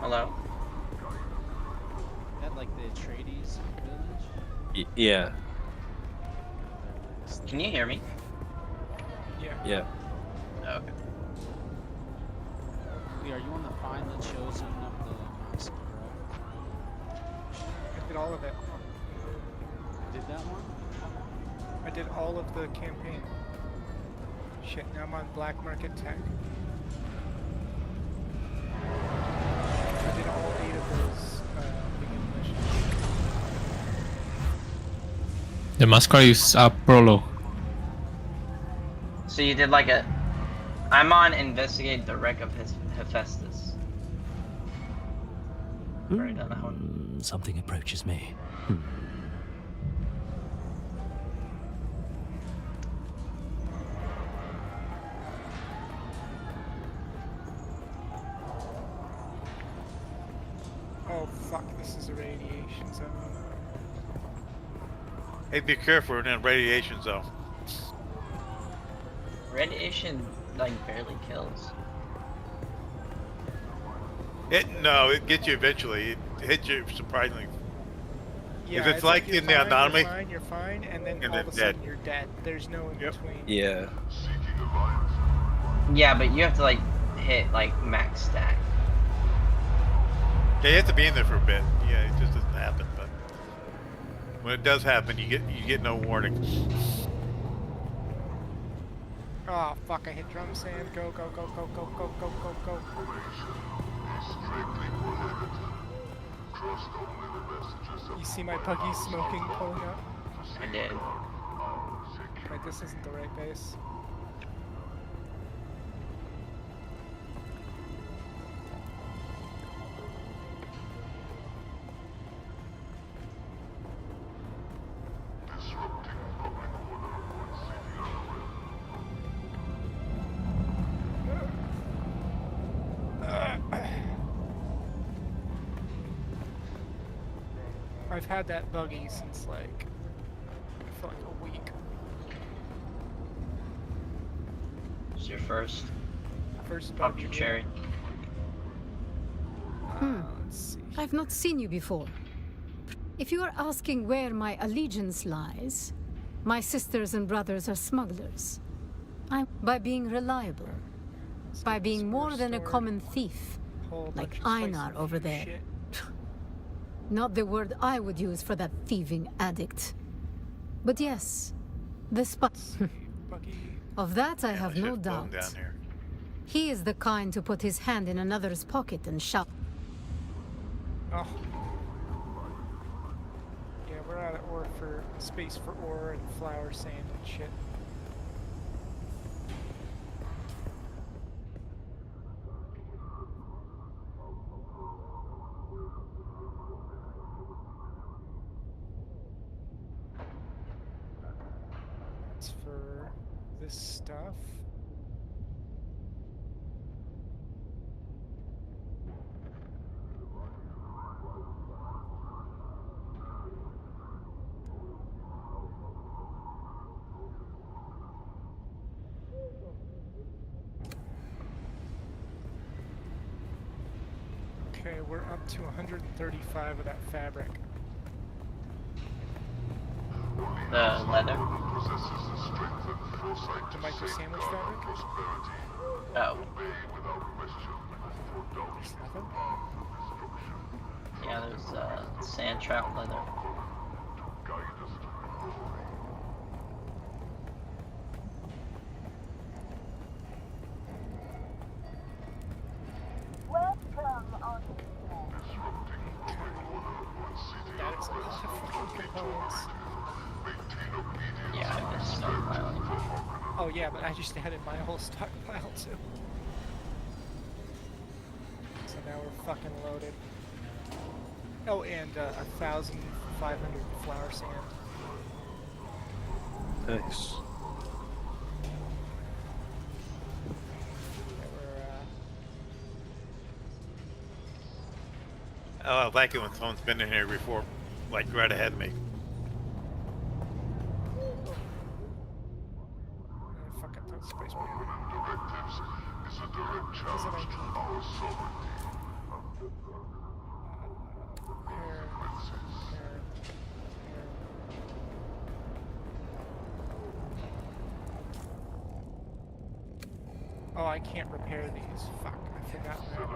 Hello? That like the Atreides village? Yeah. Can you hear me? Yeah. Oh, okay. Lee, are you on the find the chosen of the massacre? I did all of it. Did that one? I did all of the campaign. Shit, now I'm on Black Market Tech. I did all 8 of those beginning missions. The mascot is prologue. So you did like a... I'm on investigate the wreck of Hephaestus. Already done that one. Something approaches me. Oh fuck, this is a radiation zone. Hey, be careful, we're in a radiation zone. Radiation, like, barely kills. It gets you eventually. It hits you surprisingly. Yeah, If it's like you're in the fine, anomaly, you're fine, and then and all then of a sudden dead. you're dead. There's no in between. Yeah. Yeah, but you have to, like, hit, like, max stack. Yeah, you have to be in there for a bit. Yeah, it just doesn't happen. But when it does happen, you get no warning. Oh fuck, I hit drum sand. Go, go, go, go, go, go, go, go, go. You see my buggy smoking pulling up? I did. Wait, this isn't the right base. I've had that buggy since like, for like a week. It's your first. First Pop buggy. your cherry. Let's see. I've not seen you before. If you are asking where my allegiance lies, my sisters and brothers are smugglers. By being reliable. By being more than a common thief. Like Einar over there. Not the word I would use for that thieving addict. But yes, the spot. Of that I have no doubt. Down here. He is the kind to put his hand in another's pocket and shout. Oh. Yeah, we're out of ore for space for ore and flour sand and shit. It's for this stuff. Okay, we're up to 135 of that fabric. The leather. The micro sandwich fabric? Oh. There's nothing? Yeah, there's sand trap leather. That is a lot of fucking components. Yeah, I've been stockpiling. Oh yeah, but I just added my whole stockpile too. So now we're fucking loaded. Oh, and 1,500 flour sand. Nice. Oh, I like it when someone's been in here before, like right ahead of me. Fucking throw space bar. What is it I need? Oh, I can't repair these. Fuck, I forgot that.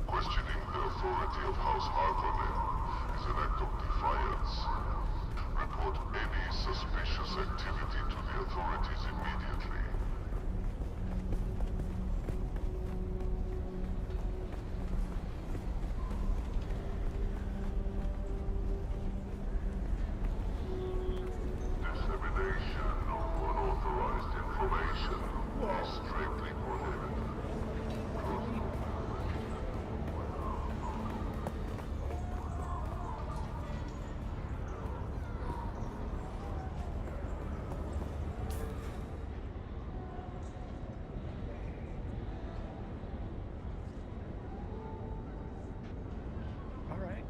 Questioning the authority of House Harkonnen is an act of defiance. Report any suspicious activity to the authorities immediately. Dissemination of unauthorized information is strictly prohibited. Alright.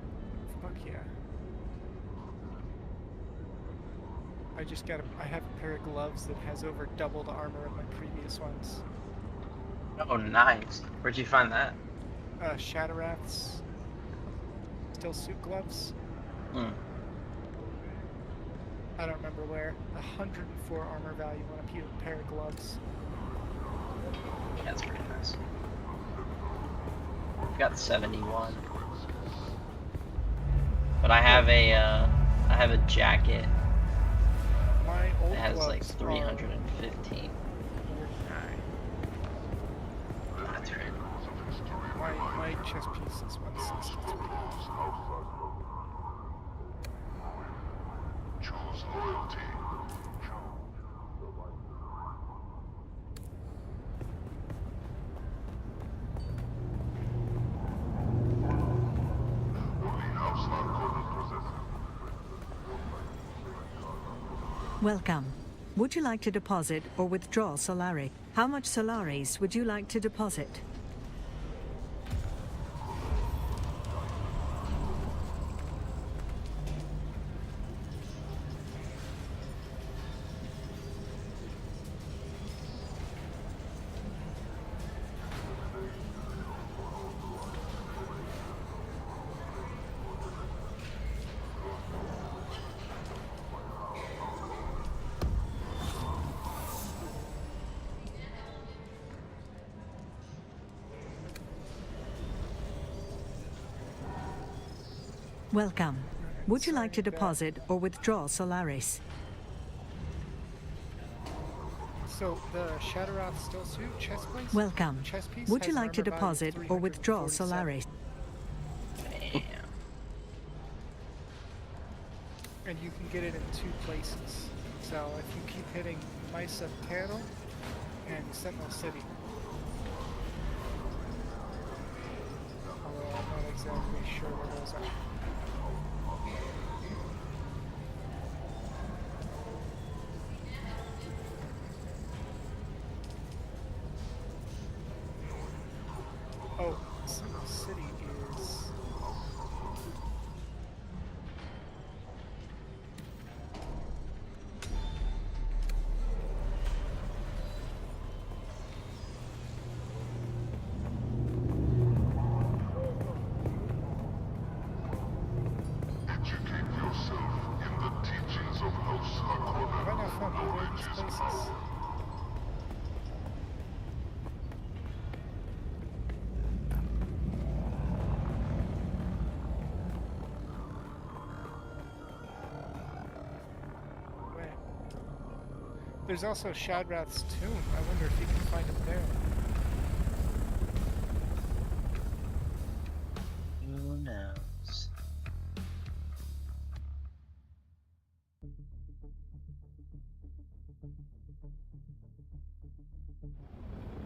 Fuck yeah. I have a pair of gloves that has over double the armor of my previous ones. Oh, nice. Where'd you find that? Shatarath's still suit gloves. Hmm. I don't remember where. 104 armor value on a pair of gloves. That's pretty nice. I've got 71. But I have a jacket My old that has gloves like are 315. 49. That's great. My chest piece is 163. Choose loyalty. Only House Harkonnen possesses. Welcome. Would you like to deposit or withdraw Solari? How much Solaris would you like to deposit? Welcome. Would you like to deposit or withdraw Solaris? So the Shatarath still suit chest piece. Welcome. Chest piece Would you has like to armor value of deposit or withdraw 347. Solaris? And you can get it in 2 places. So if you keep hitting Mesa Tero and Sentinel City. Although I'm not exactly sure where those are. Oh, Sentinel City is... Educate yourself in the teachings of House Harkonnen. Have I not found either of these places? There's also Shadrath's tomb. I wonder if you can find it there. Who knows?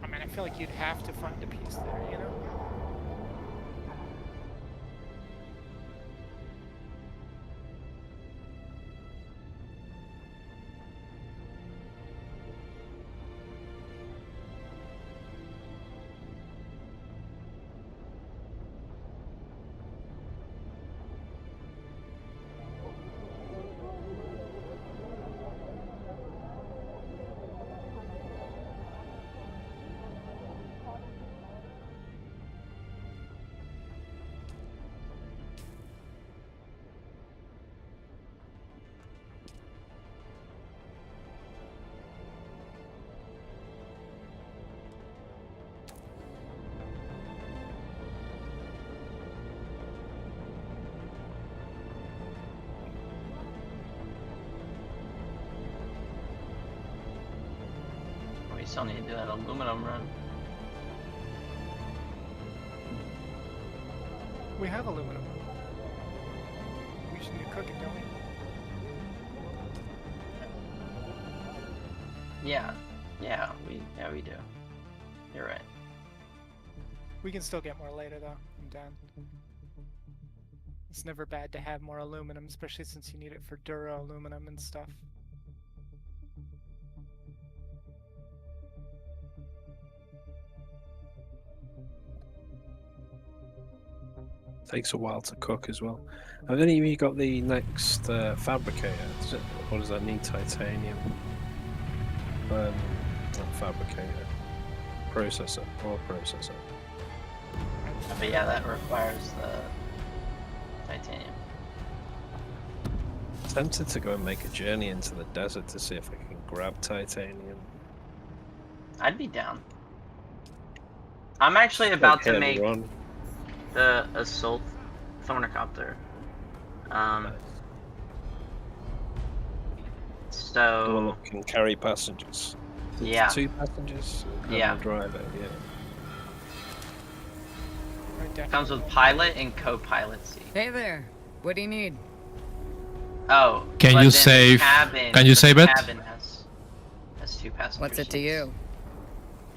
I mean, I feel like you'd have to find a piece there, you know? We still need to do that aluminum run. We have aluminum. We just need to cook it, don't we? Yeah, we do. You're right. We can still get more later, though. I'm done. It's never bad to have more aluminum, especially since you need it for duro aluminum and stuff. Takes a while to cook as well. Have any of you got the next fabricator? Or does that need titanium? Not fabricator. Processor. Or processor. But yeah, that requires the titanium. Tempted to go and make a journey into the desert to see if I can grab titanium. I'd be down. I'm actually about to make the assault thornicopter. So the one that can carry passengers. Yeah. 2 passengers. Yeah. And a driver. Yeah. Comes with pilot and co-pilot seat. Hey there. What do you need? Oh. Can but you then save? Cabin, Can you the save it? Cabin has 2 passengers. What's it to you?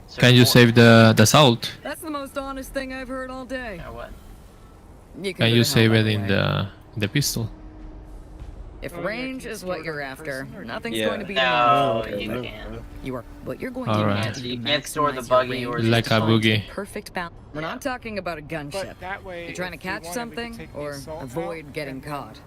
So Can you save the assault? That's the most honest thing I've heard all day. Yeah, what? Can you save it in the pistol? If range is what you're after, nothing's Yeah. going to be No, an you issue. can't. You are what you're going Alright. to do. You to can't store the maximize buggy your or range Like is a find boogie. Perfect balance. We're not talking about a gunship. But that way, You're trying to if we catch wanted, we could something take the or assault avoid out getting and then- caught.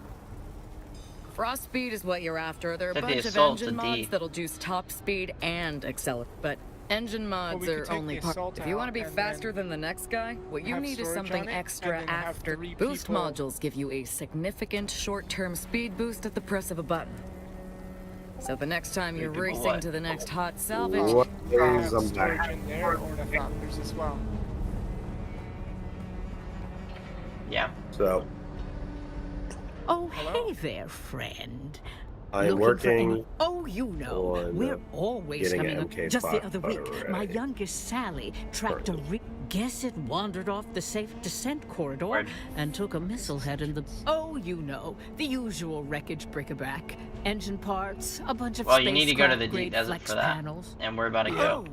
Frost speed is what you're after. There are a Said the bunch of assault's engine a D. mods that'll juice top speed and accelerate, but engine mods we could are take only the part. assault If you want to out be and faster then than the next guy, what you have need is storage something on it, extra and then have after. 3 Boost people- modules give you a significant short-term speed boost at the press of a button. So the next time you're Three people racing what? to the next hot salvage, Have storage in there, ornithopters as well. Yeah. So, Oh, hey there, friend. I am Looking for any- working Oh, you know, on, we're always getting coming an up. MK5 Just the other week, my already. youngest Sally tracked a guess it wandered off the safe descent corridor and took a missile head in the. Oh, you know, the usual wreckage bric-a-brac, engine parts, a bunch of Well, you need to go to the spacecraft-grade deep desert flex for that. panels. And we're about to go.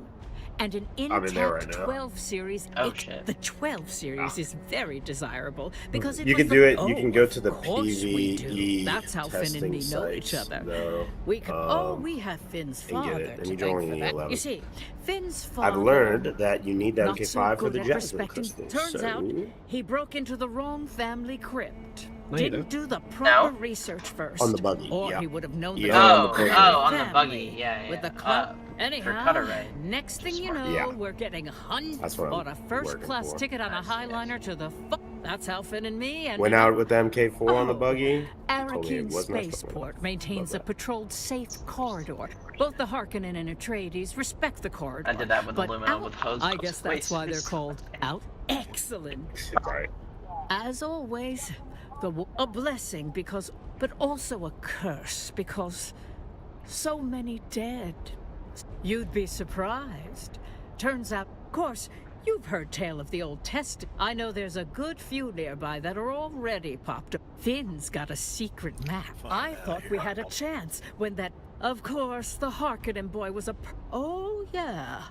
And an I'm in there right intact now. 12 series. Oh, shit. The 12 series is very desirable because it you was can do it. the- You can Oh, go to the of course we do. PvE That's how Finn and testing me know each sites, other. though. We could. We have Finn's and get father it, and to you thank only for need that. 11. You see, Finn's father. I've learned that you need the not MK5 so for the good at Jasmine prospecting. crystals. Turns out he broke into the wrong family crypt. No, you Didn't don't. do the proper research first. On the buggy, Or yeah. he would have known Yeah, the on the family buggy. Oh, on the buggy, family yeah, With yeah. the club. For Anyhow, Cutter-Ray. next thing you know, Yeah. we're getting That's what I'm bought a first-class working for. ticket on a Highliner to the. That's how Finn and me and. Went out with the MK4 on the buggy. Told me it Arakeen was messed up. Spaceport maintains a patrolled safe corridor. Both the Harkonnen and Atreides respect the corridor. I did that with but aluminum out, with hose I posts. guess that's why they're called out. Excellent. Right. As always, a blessing because, but also a curse because So many dead. You'd be surprised. Turns out, of course, you've heard tale of the Old Testament. I know there's a good few nearby that are already popped up. Finn's got a secret map. I thought we had a chance when that... Of course, the Harkonnen boy was a... Oh, yeah.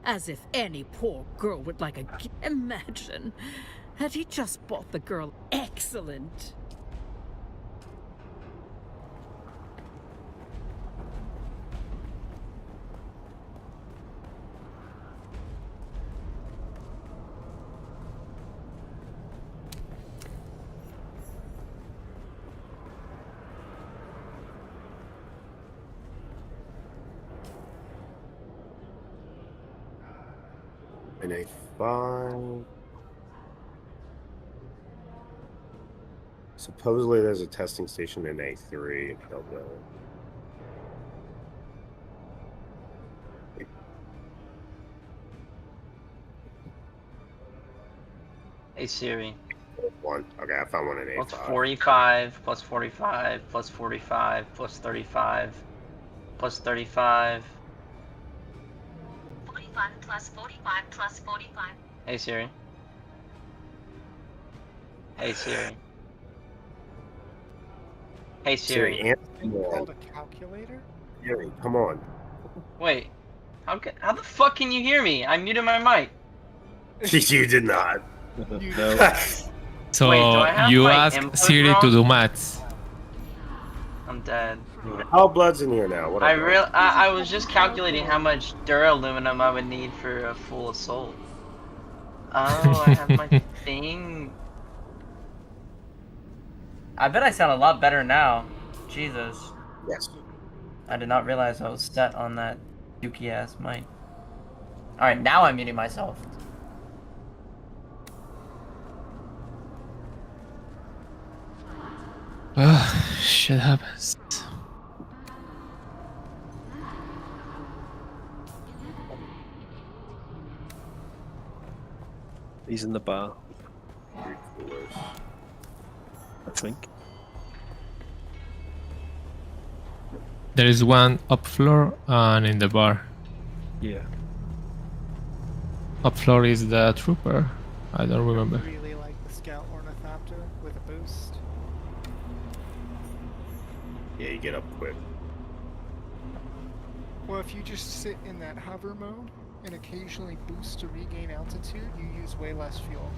As if any poor girl would like a... Imagine. Had he just bought the girl... Excellent. In A5. Supposedly there's a testing station in A3. I don't know. Hey Siri. One. Okay, I found one in A5. What's 45 plus 45 plus 45 plus 35 plus 35? 45 plus 45 plus 45. Hey Siri. Hey Siri. Hey Siri. Thing called a calculator? Siri, come on. Wait. How the fuck can you hear me? I muted my mic. You did not. No. So Wait, do I have you my ask input Siri wrong? to do maths. I'm dead. How blood's in here now? What I was just calculating how much duraluminum I would need for a full assault. Oh, I have my thing. I bet I sound a lot better now. Jesus. Yes. I did not realize I was set on that dookie ass mic. Alright, now I'm muting myself. Shit happens. He's in the bar. I think. There is one up floor and in the bar. Yeah. Up floor is the trooper. I don't remember. I really like the Scout Ornithopter with a boost. Yeah, you get up quick. Well, if you just sit in that hover mode and occasionally boost to regain altitude, you use way less fuel.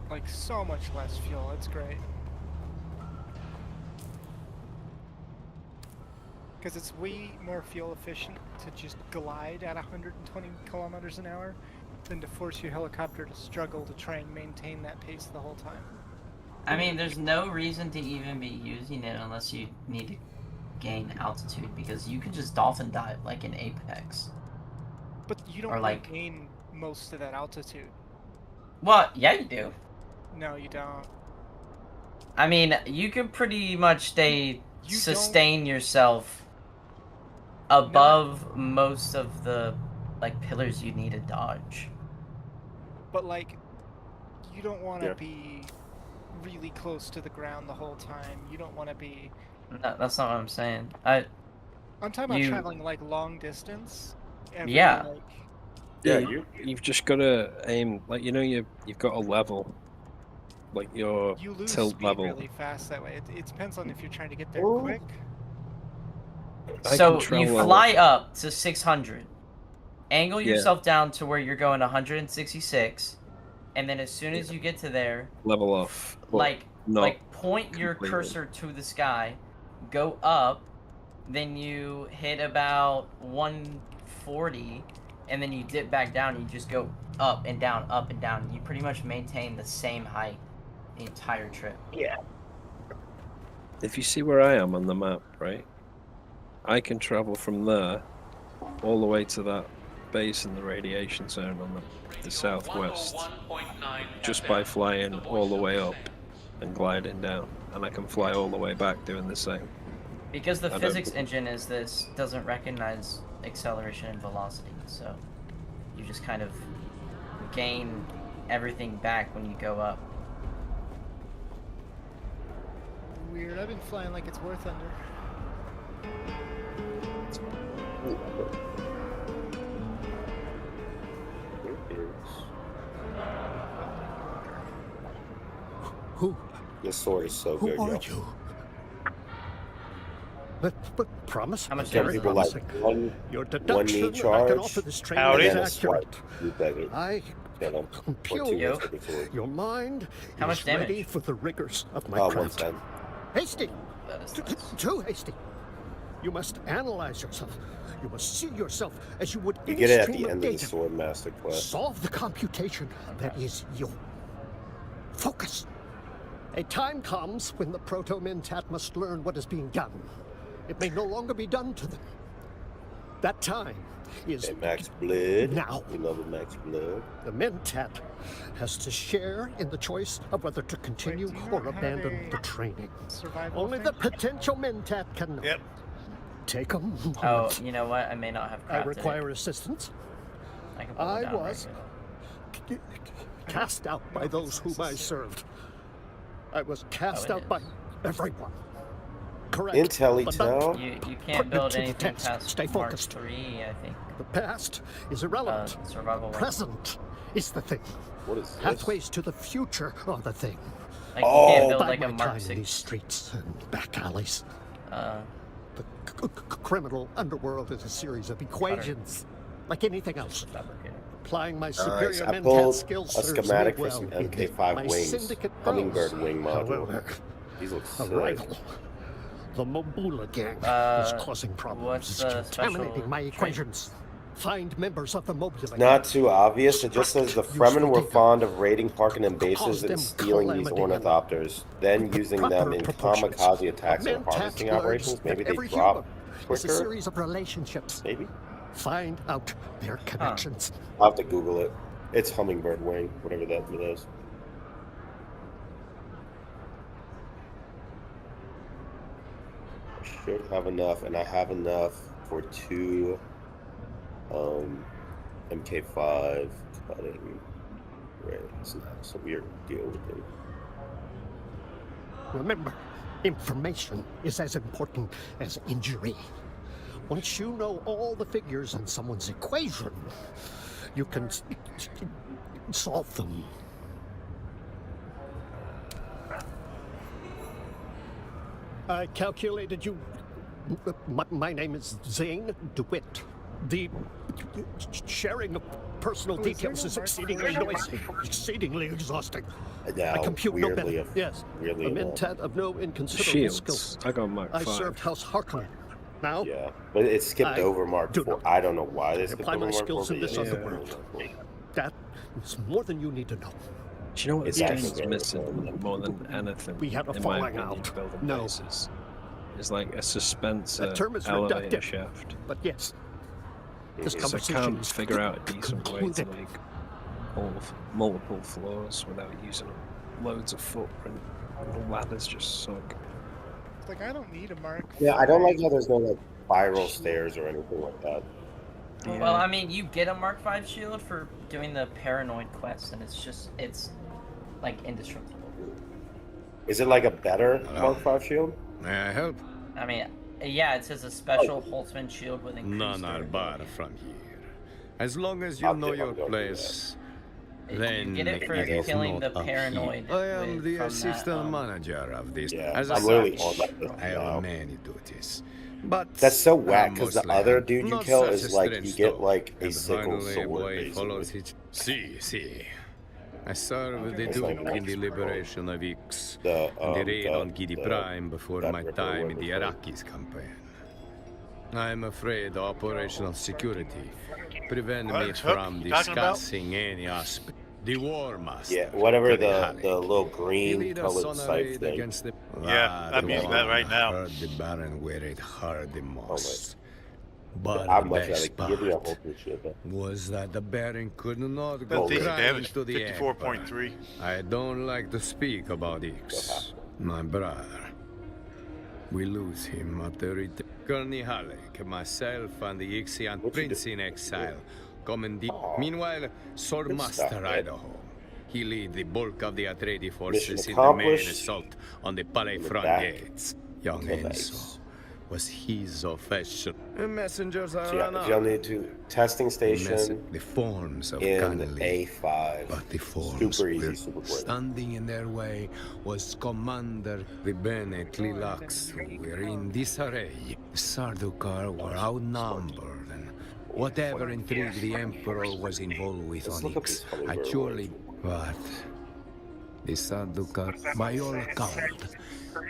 Like, so much less fuel, it's great. Because it's way more fuel efficient to just glide at 120 kilometers an hour than to force your helicopter to struggle to try and maintain that pace the whole time. I mean, there's no reason to even be using it unless you need to gain altitude, because you could just dolphin dive like in Apex. But you don't gain most of that altitude. Well, yeah, you do. No, you don't. I mean, you can pretty much sustain yourself above most of the pillars you need to dodge. But you don't want to be really close to the ground the whole time. You don't want to be... No, that's not what I'm saying. I'm talking about traveling long distance. Yeah, you've just got to aim, you've got a level, your you lose tilt speed level. really fast that way. It depends on if you're trying to get there quick. So you fly up to 600, angle yourself down to where you're going 166, and then as soon as you get to there, level off. Point your cursor to the sky, go up, then you hit about 140, and then you dip back down. And you just go up and down, up and down. You pretty much maintain the same height the entire trip. Yeah. If you see where I am on the map, right? I can travel from there all the way to that base in the radiation zone on the southwest just by flying all the way up and gliding down, and I can fly all the way back doing the same. Because the physics engine doesn't recognize acceleration and velocity, so you just kind of gain everything back when you go up. Weird. I've been flying like it's worth under. Who? This sword is so Who good, are yo. you? But promise. How much Some damage people is like it? Your one knee deduction I charge, can offer this training Howdy. is and a accurate. swipe. You beg it. I Get him. compute Yo. your mind How much is damage? ready for the rigors of my Oh, craft. 110. Hasty! That is nice. Too hasty. You must analyze yourself. You must see yourself as you would You any get it at stream the of end of the data. sword master quest. Solve the computation that is you. Focus. A time comes when the Proto-Mentat must learn what is being done. It may no longer be done to them. That time is Hey, Max Blood. now. We love it, Max Blood. The Mentat has to share in the choice of whether to continue or abandon the training. Only the potential Mentat can know. Yep. Take a moment. Oh, you know what? I may not have crafted I require assistance. I can put it I down was right cast out by those whom I served. I was cast it out by everyone. Correct. Intellitel? You can't build to the anything test. past Stay Mark focused. 3, I think. The past is irrelevant. Survival one. Present is the thing. What is this? Pathways to the future are the thing. Like, you can't build By like my a Mark time in 6. these streets and back alleys, Uh, the criminal underworld is a series of equations, like anything else. Applying my superior Nice. I Mentat pulled skills a serves schematic me for some well in MK5 my wings. syndicate Hummingbird roles. wing module. However, These look a sick. rival, the Mobula gang, is causing problems. what's It's the contaminating special my trait? equations. Find members of the Mobula Not gang. too obvious. It just says the Fremen were fond of raiding Harkonnen bases Cause and them stealing these calamity and ornithopters, then using them in proportions. kamikaze attacks A or Mentat harvesting learns operations. Maybe that they every drop human is a quicker. series of relationships. Maybe. Find out their connections. I'll have to Google it. It's hummingbird wing, whatever that is. I should have enough, and I have enough for 2 MK5 cutting rays. That's a weird deal with them. Remember, information is as important as injury. Once you know all the figures in someone's equation, you can solve them. I calculated you. My name is Zane DeWitt. The sharing of personal details is exceedingly noisy, exceedingly exhausting. Now, I compute no weirdly, benefit. Yes, weirdly a enough. Mentat of no inconsiderable Shields. skill. I got Mark I 5. served House Harkonnen. Now, Yeah, but it skipped I over Mark do 4. I don't know why they skipped apply over my Mark 4. skills in but this yeah. underworld. That is more than you need to know. Do you know what It's this actually game's very missing more than anything? We had a in my falling opinion, out. building No. bases? It's like a suspense That term is elevator reductive, shaft. but yes, this Because I conversation can't is figure out a decent way to concluded. make multiple floors without using loads of footprint. The ladders just suck. It's like I don't need a Mark. Yeah, I don't like how there's no like spiral stairs or anything like that. Well, I mean, you get a Mark 5 shield for doing the paranoid quest, and it's like indestructible. Is it like a better Mark 5 shield? May I help? I mean, yeah, it says a special Holtzman shield with increased None are durability. barred from here. As long as you know your place, then get it for it is killing not the up paranoid here. I am with- the from that, assistant manager of this. Yeah, As I'm a literally such, on that list I now. own many duties. But That's so I whack because the mostly other am dude you not kill such is a like strange you get dog, like a and sickle finally a sword boy follows basically. his. See. I served the It's Duke like in the liberation of Ix, The, and the raid the- on Gidi the- Prime before that my ripper time in word the is like- Iraqis campaign. I'm afraid operational security prevent me What, Hook? from You talking about? discussing any aspect. The War Master. Yeah, whatever Kadihari. the little He green lead us colored on a sight raid thing. against the... Yeah, I'm using that right now. Heard the Baron where it hurt the most. I'd But much the rather best give you a part whole new shit. But was that the Baron could not That go decent crying damage, to the 54.3. I don't like to speak about Ix, my brother. We lose him at the return. Colonel Halleck, myself, and the Ixian prince in exile Commandeer. Oh, Meanwhile, Sword good Master stuff, Idaho. He lead the bulk of the Atreides Mission forces in the main accomplished. assault on the Palais In the front back gates. Young to the Enzo base. was his official. The messengers are So yeah, if y'all need to testing station the forms of in Galilee. A5. But the forms Super easy, were super quick. standing in their way was Commander the Bene Lilax, who were in disarray. Sardaukar were outnumbered, and whatever intrigue the Emperor was involved with Let's on look up Ix, these Holy had Grail surely. But the Sardaukar, by all account,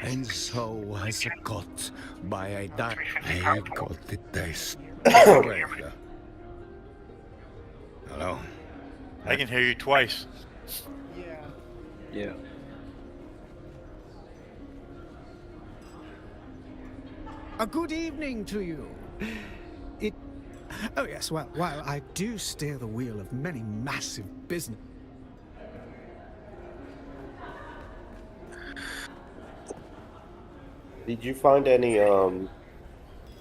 and so was caught by a dark. I got the taste. Hello. I can hear you twice. Yeah. Yeah. A good evening to you. Oh yes, well, while I do steer the wheel of many massive business. Did you find any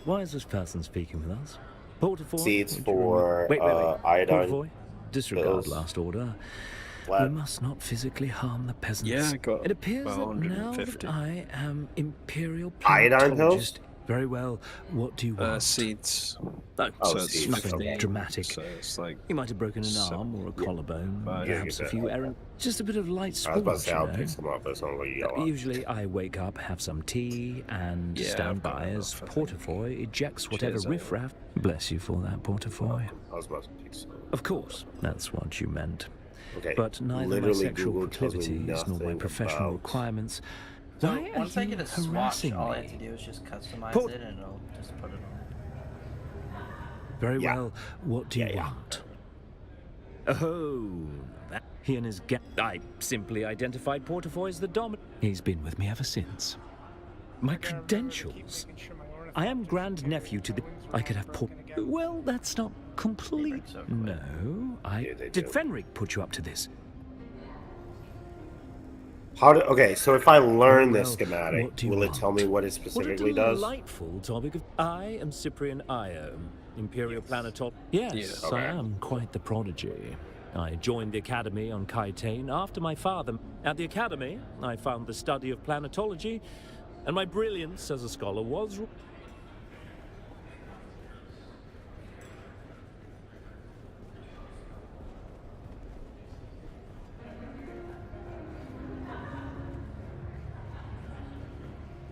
Why is this person speaking with us? Portafoy? seeds Would you for wait. iodine? Portafoy? Disregard pills? last order. Flat. We must not physically harm the peasants. Yeah, I got It appears about that now 150. that I am Imperial Iodine pills? Planetologist. Very well. What do you want? Seeds. Oh, Oh, so it's seeds. nothing 15. dramatic. So it's like You might have broken an seven- arm or a collarbone, five. perhaps a few errands. Just a bit of light I was sport, about to say, I'll you know? pick some up. That's not what you yell at. Usually I wake up, have some tea, and Yeah, stand I've got by as enough, I think. Portafoy ejects whatever Cheers, riffraff. Bless you for that, Portafoy. I was about to pick some. Of course, that's what you meant. Okay. But neither my Literally, sexual Google tells me proclivities nor my nothing professional about- requirements. So Why are once I you get a swatch, harassing all I me? have to do is just customize Put- it and it'll just put it on. Very Yeah. well. What do you want? Oh, that he and his I simply identified Portafoy as the dominant. He's been with me ever since. My credentials. I am grand nephew to the. I could have Well, that's not complete. No, Yeah, they did do. Fenric put you up to this? Okay, so if I learn this Well, schematic, what do you will it want? tell me what it What a specifically does? delightful topic of. I am Cyprian Io, Imperial Planetol. Yes, Yes. I Okay. am quite the prodigy. I joined the academy on Kaitane after my father. At the academy, I found the study of planetology, and my brilliance as a scholar was.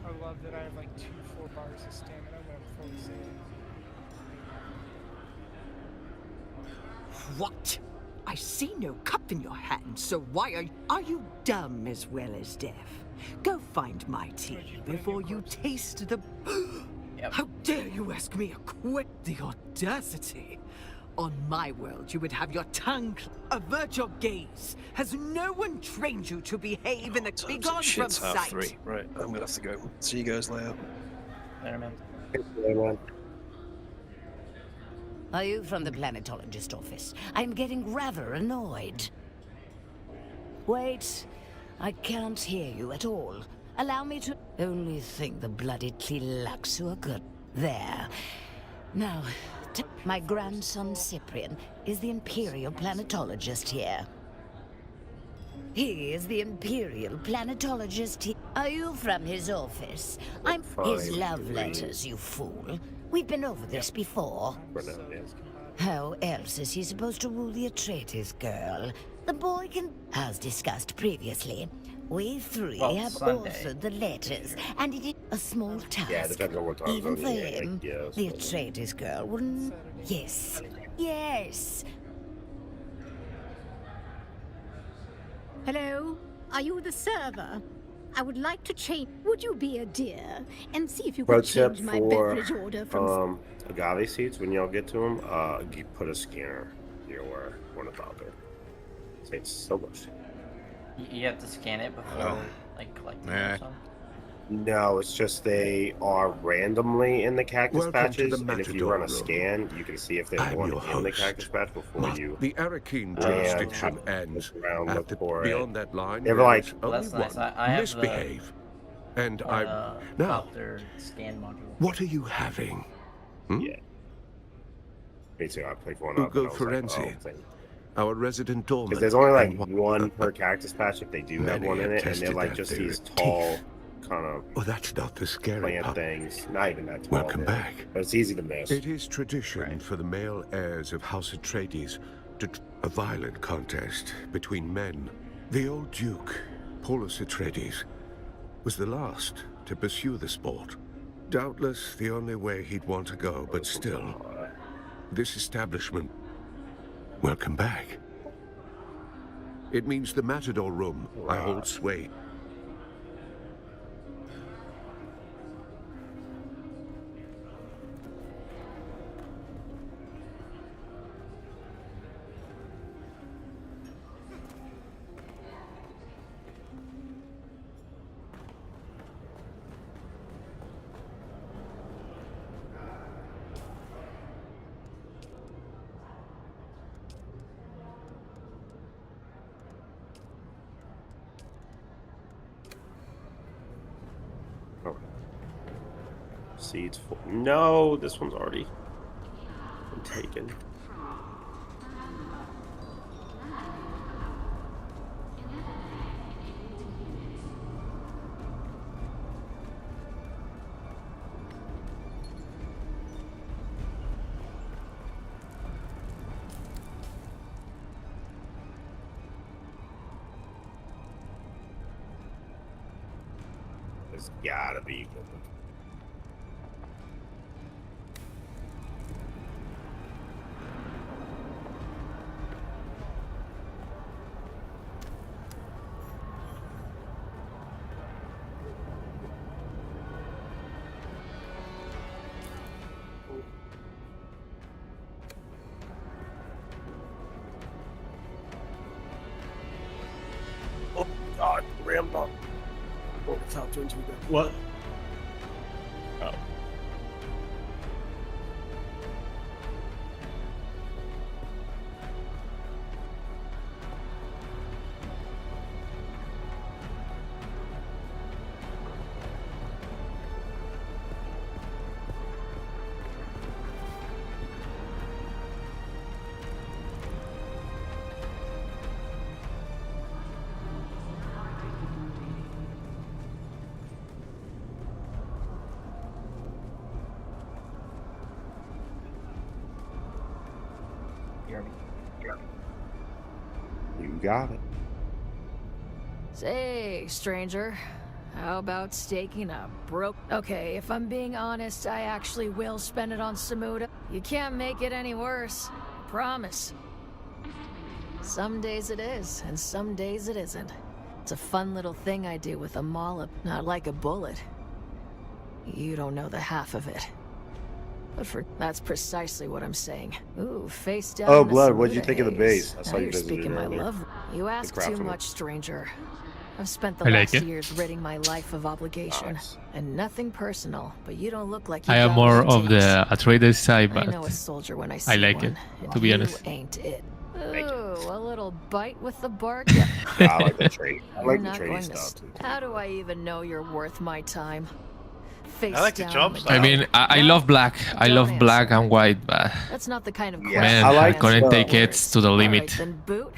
I love that I have like 2 full bars of stamina when I'm fully saved. What? I see no cup in your hand, so why are you dumb as well as deaf? Go find my tea before you taste the... How dare you ask me a question? The audacity! On my world, you would have your tongue... Avert your gaze! Has no one trained you to behave in the... Be gone from Shit's half sight! 3. Right, I'm gonna have to go. See you guys later. Later, man. Are you from the planetologist office? I'm getting rather annoyed. Wait, I can't hear you at all. Allow me to... Only think the bloody Tlilaxu are good. There. Now, my grandson Cyprian is the Imperial Planetologist here. He is the Imperial Planetologist. Are you from his office? I'm his love letters, you fool. We've been over this before. How else is he supposed to rule the Atreides girl? The boy can... As discussed previously, we three Well, have Sunday. authored the letters, and it is a small task. Yeah, depends on what time Even zone for you're in, him, like, yeah, the so- Atreides girl wouldn't... Yes. Yes. Hello? Are you the server? I would like to change. Would you be a dear and see if you Pro could tip change my for beverage order from. agave seeds, when y'all get to them, you put a scanner near where one of them. It's so much. You have to scan it before, like, collecting it or something? No, it's just they are randomly in the cactus Welcome to patches, the and if you Matador run a Room. scan, you can see if there's I'm one your in the host. cactus patch before you. The Arakeen land, jurisdiction ends. around, look After, for it. beyond that line, They're there like, is Well, only that's nice. one. I have Misbehave. And the I'm... Now, copter scan module. what are you having? Hmm? Yeah. Me too. I played one Ugo up. And Ferenzi, our resident doorman. Because there's only like one per cactus patch if they do have one in it, and they're like just these tall, kind of. Oh, that's not the scary plant part. things. Not even that tall. Welcome back. But it's easy to miss. It is tradition for the male heirs of House Atreides to a violent contest between men. The old Duke, Paulus Atreides, was the last to pursue the sport. Doubtless the only way he'd want to go, but still, this establishment, welcome back. It means the Matador Room, I hold sway. Seeds for no, this one's already been taken. There's gotta be. Oh God, Rambo. Oh, top 20. What? Oh. You got it. Say, stranger, how about staking a broke? Okay, if I'm being honest, I actually will spend it on Samuda. You can't make it any worse. Promise. Some days it is, and some days it isn't. It's a fun little thing I do with a mollop, not like a bullet. You don't know the half of it. But that's precisely what I'm saying. Ooh, face down. Oh, Blood, what'd you think of the base? I saw now you you're visited speaking my earlier. love. You ask too much, stranger. I've spent the I like last it. years ridding my life of obligation. And nothing personal, but you don't look like you I am got more what it of the takes. Atreides side, I but know a soldier when I see I like one, it, and to be you honest. ain't it. Ooh, a little bite with the bargain. I like the trade. I You're like the not trade going stuff. to. How do I even know you're worth my time? Face I like the down jump with style. I mean, I love black. I love black and white, but That's not the kind of man, I I like couldn't the- take it to the limit. Alright, then boot.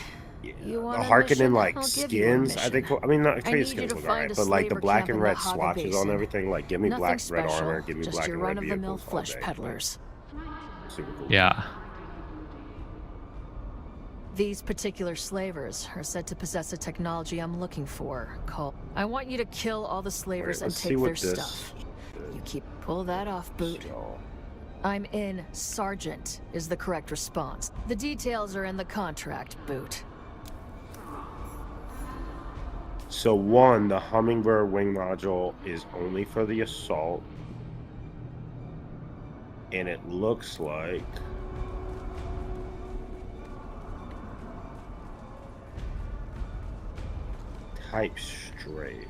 You want The a Harkonnen mission? like I'll give you a skins, I mission. think. I mean, not I need trade you skins to look find alright, a but like the slaver black camp and in the red Haga swatches on Basin. everything. Like, give me Nothing black, red special, armor, give me just black your and red run-of-the-mill vehicles. flesh all day. peddlers. Super cool. Yeah. These particular slavers are said to possess a technology I'm looking for called... I want you to kill all the slavers and let's see take what their this stuff. You keep... Pull that off, Boot. I'm in, Sergeant, is the correct response. The details are in the contract, Boot. So one, the Hummingbird wing module is only for the assault. And it looks like... Type strafe.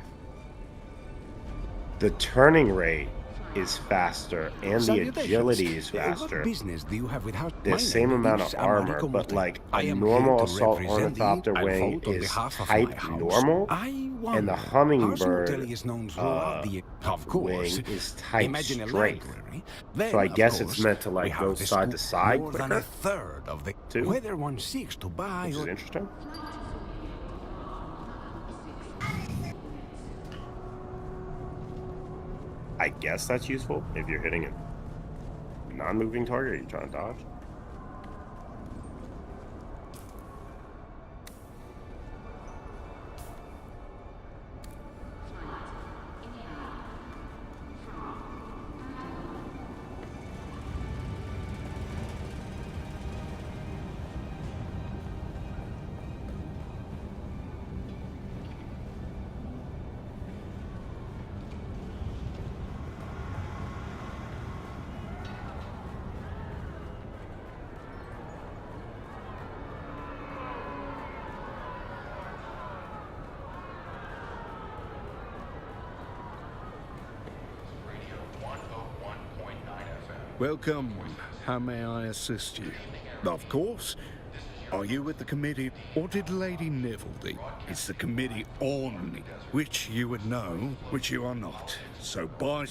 The turning rate is faster and the Salutations. agility is What faster. business do you have with house? The My same name amount is of armor, Americo but Mote. like I a am normal here to assault represent ornithopter thee and wing vote on is behalf of type my house. normal, I and wonder, the how hummingbird Smutely is known throughout the of course. wing is type Imagine straight. a library. Then, So I of guess course, it's meant to we like have go the side to side more than quicker. a third of the too, whether one seeks to buy which is or interesting. I guess that's useful if you're hitting a non-moving target. Are you trying to dodge? Welcome. How may I assist you? Of course. Are you with the committee, or did Lady Neville do? It's the committee on which you would know, which you are not. So by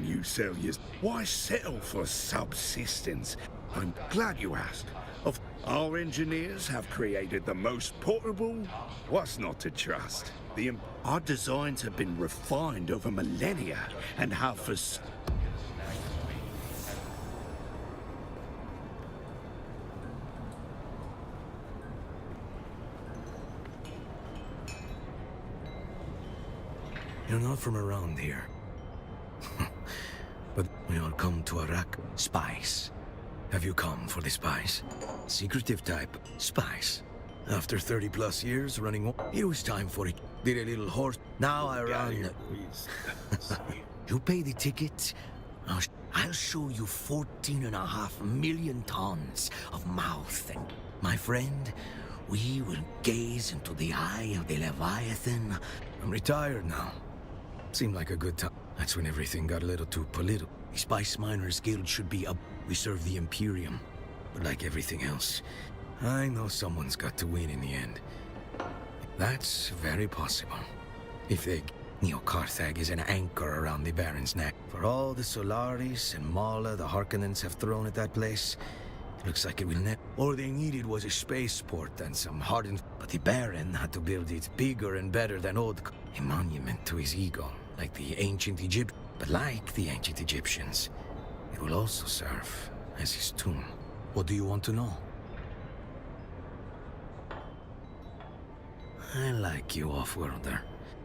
you sell your... Why settle for subsistence? I'm glad you asked. Of our engineers have created the most portable... What's not to trust? Our designs have been refined over millennia and have for... You're not from around here. But we all come to Iraq. Spies. Have you come for the spies? Secretive type. Spies. After 30 plus years running, it was time for it. Did a little horse. Now I run. You pay the ticket. I'll show you 14.5 million tons of mouth. And my friend, we will gaze into the eye of the Leviathan. I'm retired now. Seemed like a good time. That's when everything got a little too political. The Spice Miners Guild should be up. We serve the Imperium. But like everything else, I know someone's got to win in the end. That's very possible. If they... Neo-Carthag is an anchor around the Baron's neck. For all the Solaris and Mala the Harkonnens have thrown at that place, it looks like it will never... All they needed was a spaceport and some hardened... But the Baron had to build it bigger and better than old... A monument to his ego, like the ancient Egypt... But like the ancient Egyptians, it will also serve as his tomb. What do you want to know? I like you, Off-Worlder.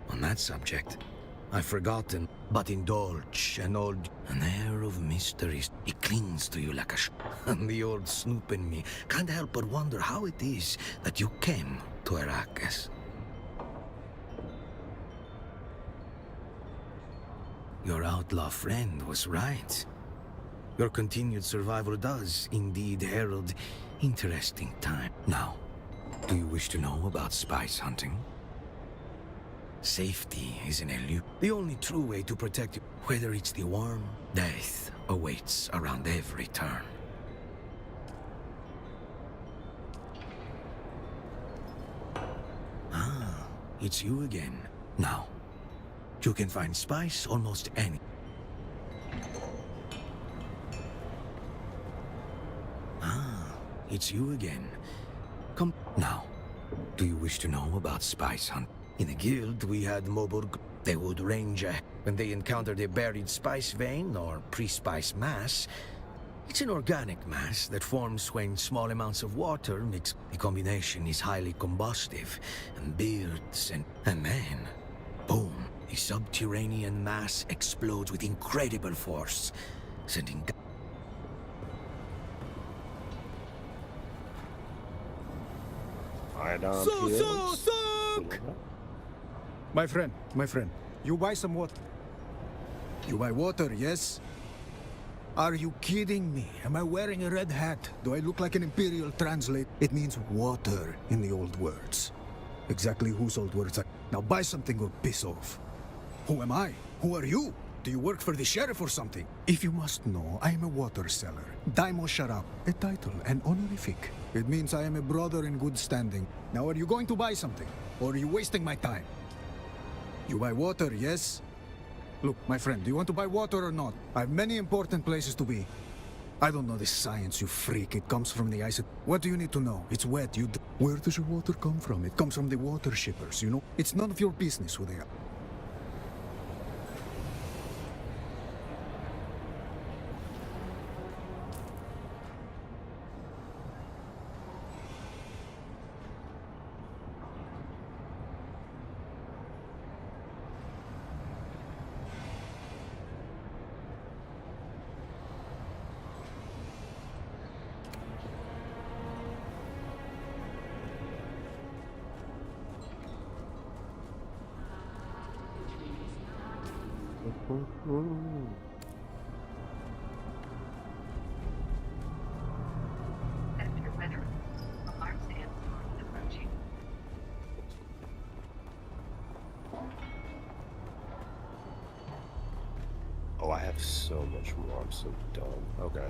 On that subject, I've forgotten, but indulge an air of mysteries. It clings to you like a and the old snoop in me can't help but wonder how it is that you came to Arrakis. Your outlaw friend was right. Your continued survival does indeed herald interesting time. Now, do you wish to know about spice hunting? Safety is an illusion. The only true way to protect you, whether it's the worm, death awaits around every turn. Ah, it's you again. Now, you can find spice almost any. Ah, it's you again. Come now. Do you wish to know about spice hunt? In the guild, we had mobile. They would range when they encountered a buried spice vein or pre-spice mass. It's an organic mass that forms when small amounts of water mix. The combination is highly combustive and builds and then, boom, the subterranean mass explodes with incredible force, sending. My friend, you buy some water. You buy water, yes? Are you kidding me? Am I wearing a red hat? Do I look like an Imperial translate? It means water in the old words. Exactly whose old words are... Now buy something or piss off. Who am I? Who are you? Do you work for the sheriff or something? If you must know, I am a water seller. Daimo Sharab. A title, an honorific. It means I am a brother in good standing. Now, are you going to buy something? Or are you wasting my time? You buy water, yes? Look, my friend, do you want to buy water or not? I have many important places to be. I don't know this science, you freak. It comes from the ice. What do you need to know? It's wet. Where does your water come from? It comes from the water shippers, you know? It's none of your business who they are. Oh, I have so much more. I'm so dumb. Okay.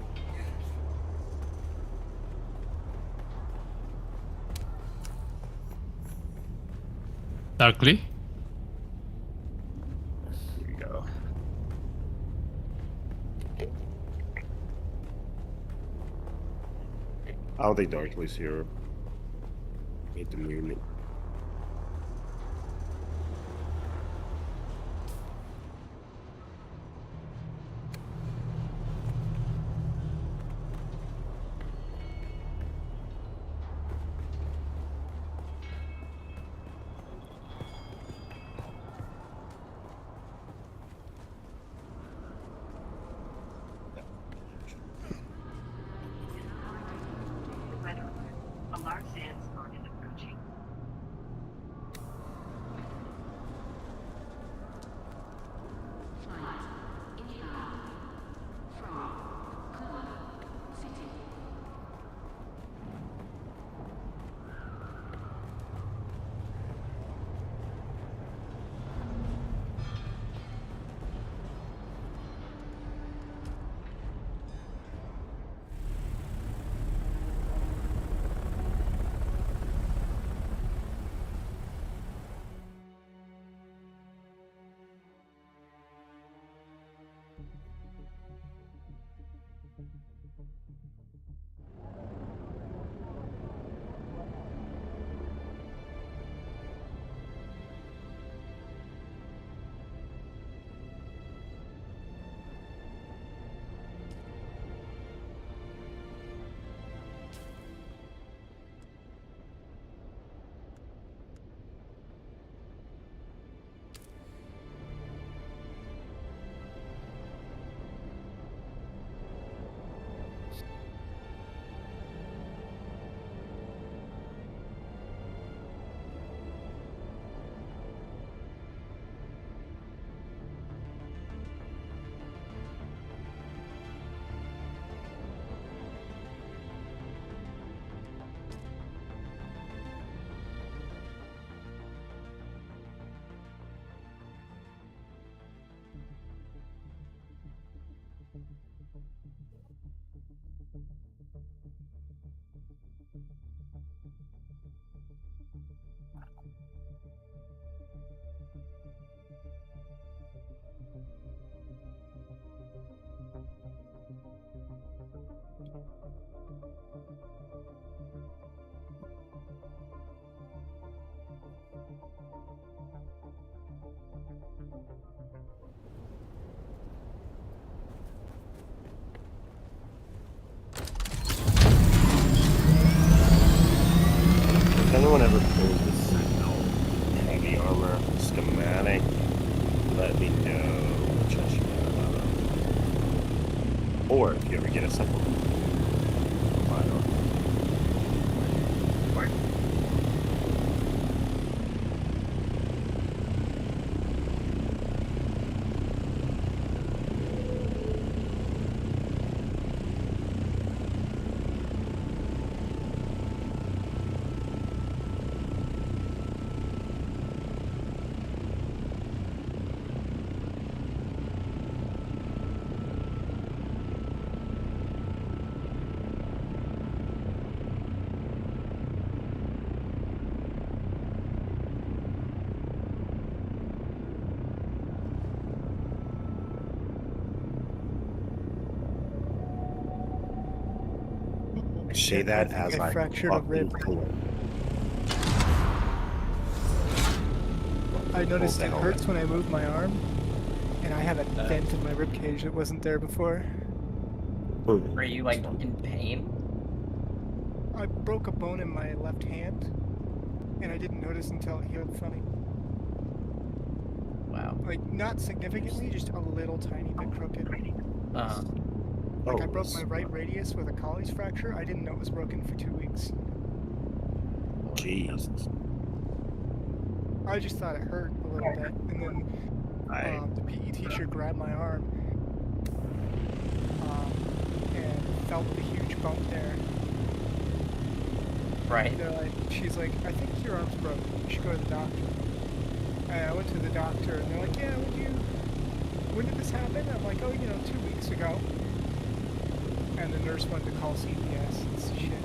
Darkly? Here you go. I don't think Darkly's here. Hate the movement. If anyone ever pulls the Sentinel heavy armor schematic, let me know which I should know about it. Or if you ever get a second one. say that I think as I I fractured a rib. I noticed it hurts when I move my arm, and I have a dent in my rib cage that wasn't there before. Were you like in pain? I broke a bone in my left hand, and I didn't notice until it healed funny. Wow. Like, not significantly, just a little tiny bit crooked. Like, I broke my right radius with a Colles fracture. I didn't know it was broken for 2 weeks. Jesus. I just thought it hurt a little bit, and then the PE teacher grabbed my arm and felt the huge bump there. Right. She's like, I think your arm's broken. You should go to the doctor. And I went to the doctor, and they're like, yeah, when did this happen? I'm like, oh, 2 weeks ago. And the nurse wanted to call CPS and shit.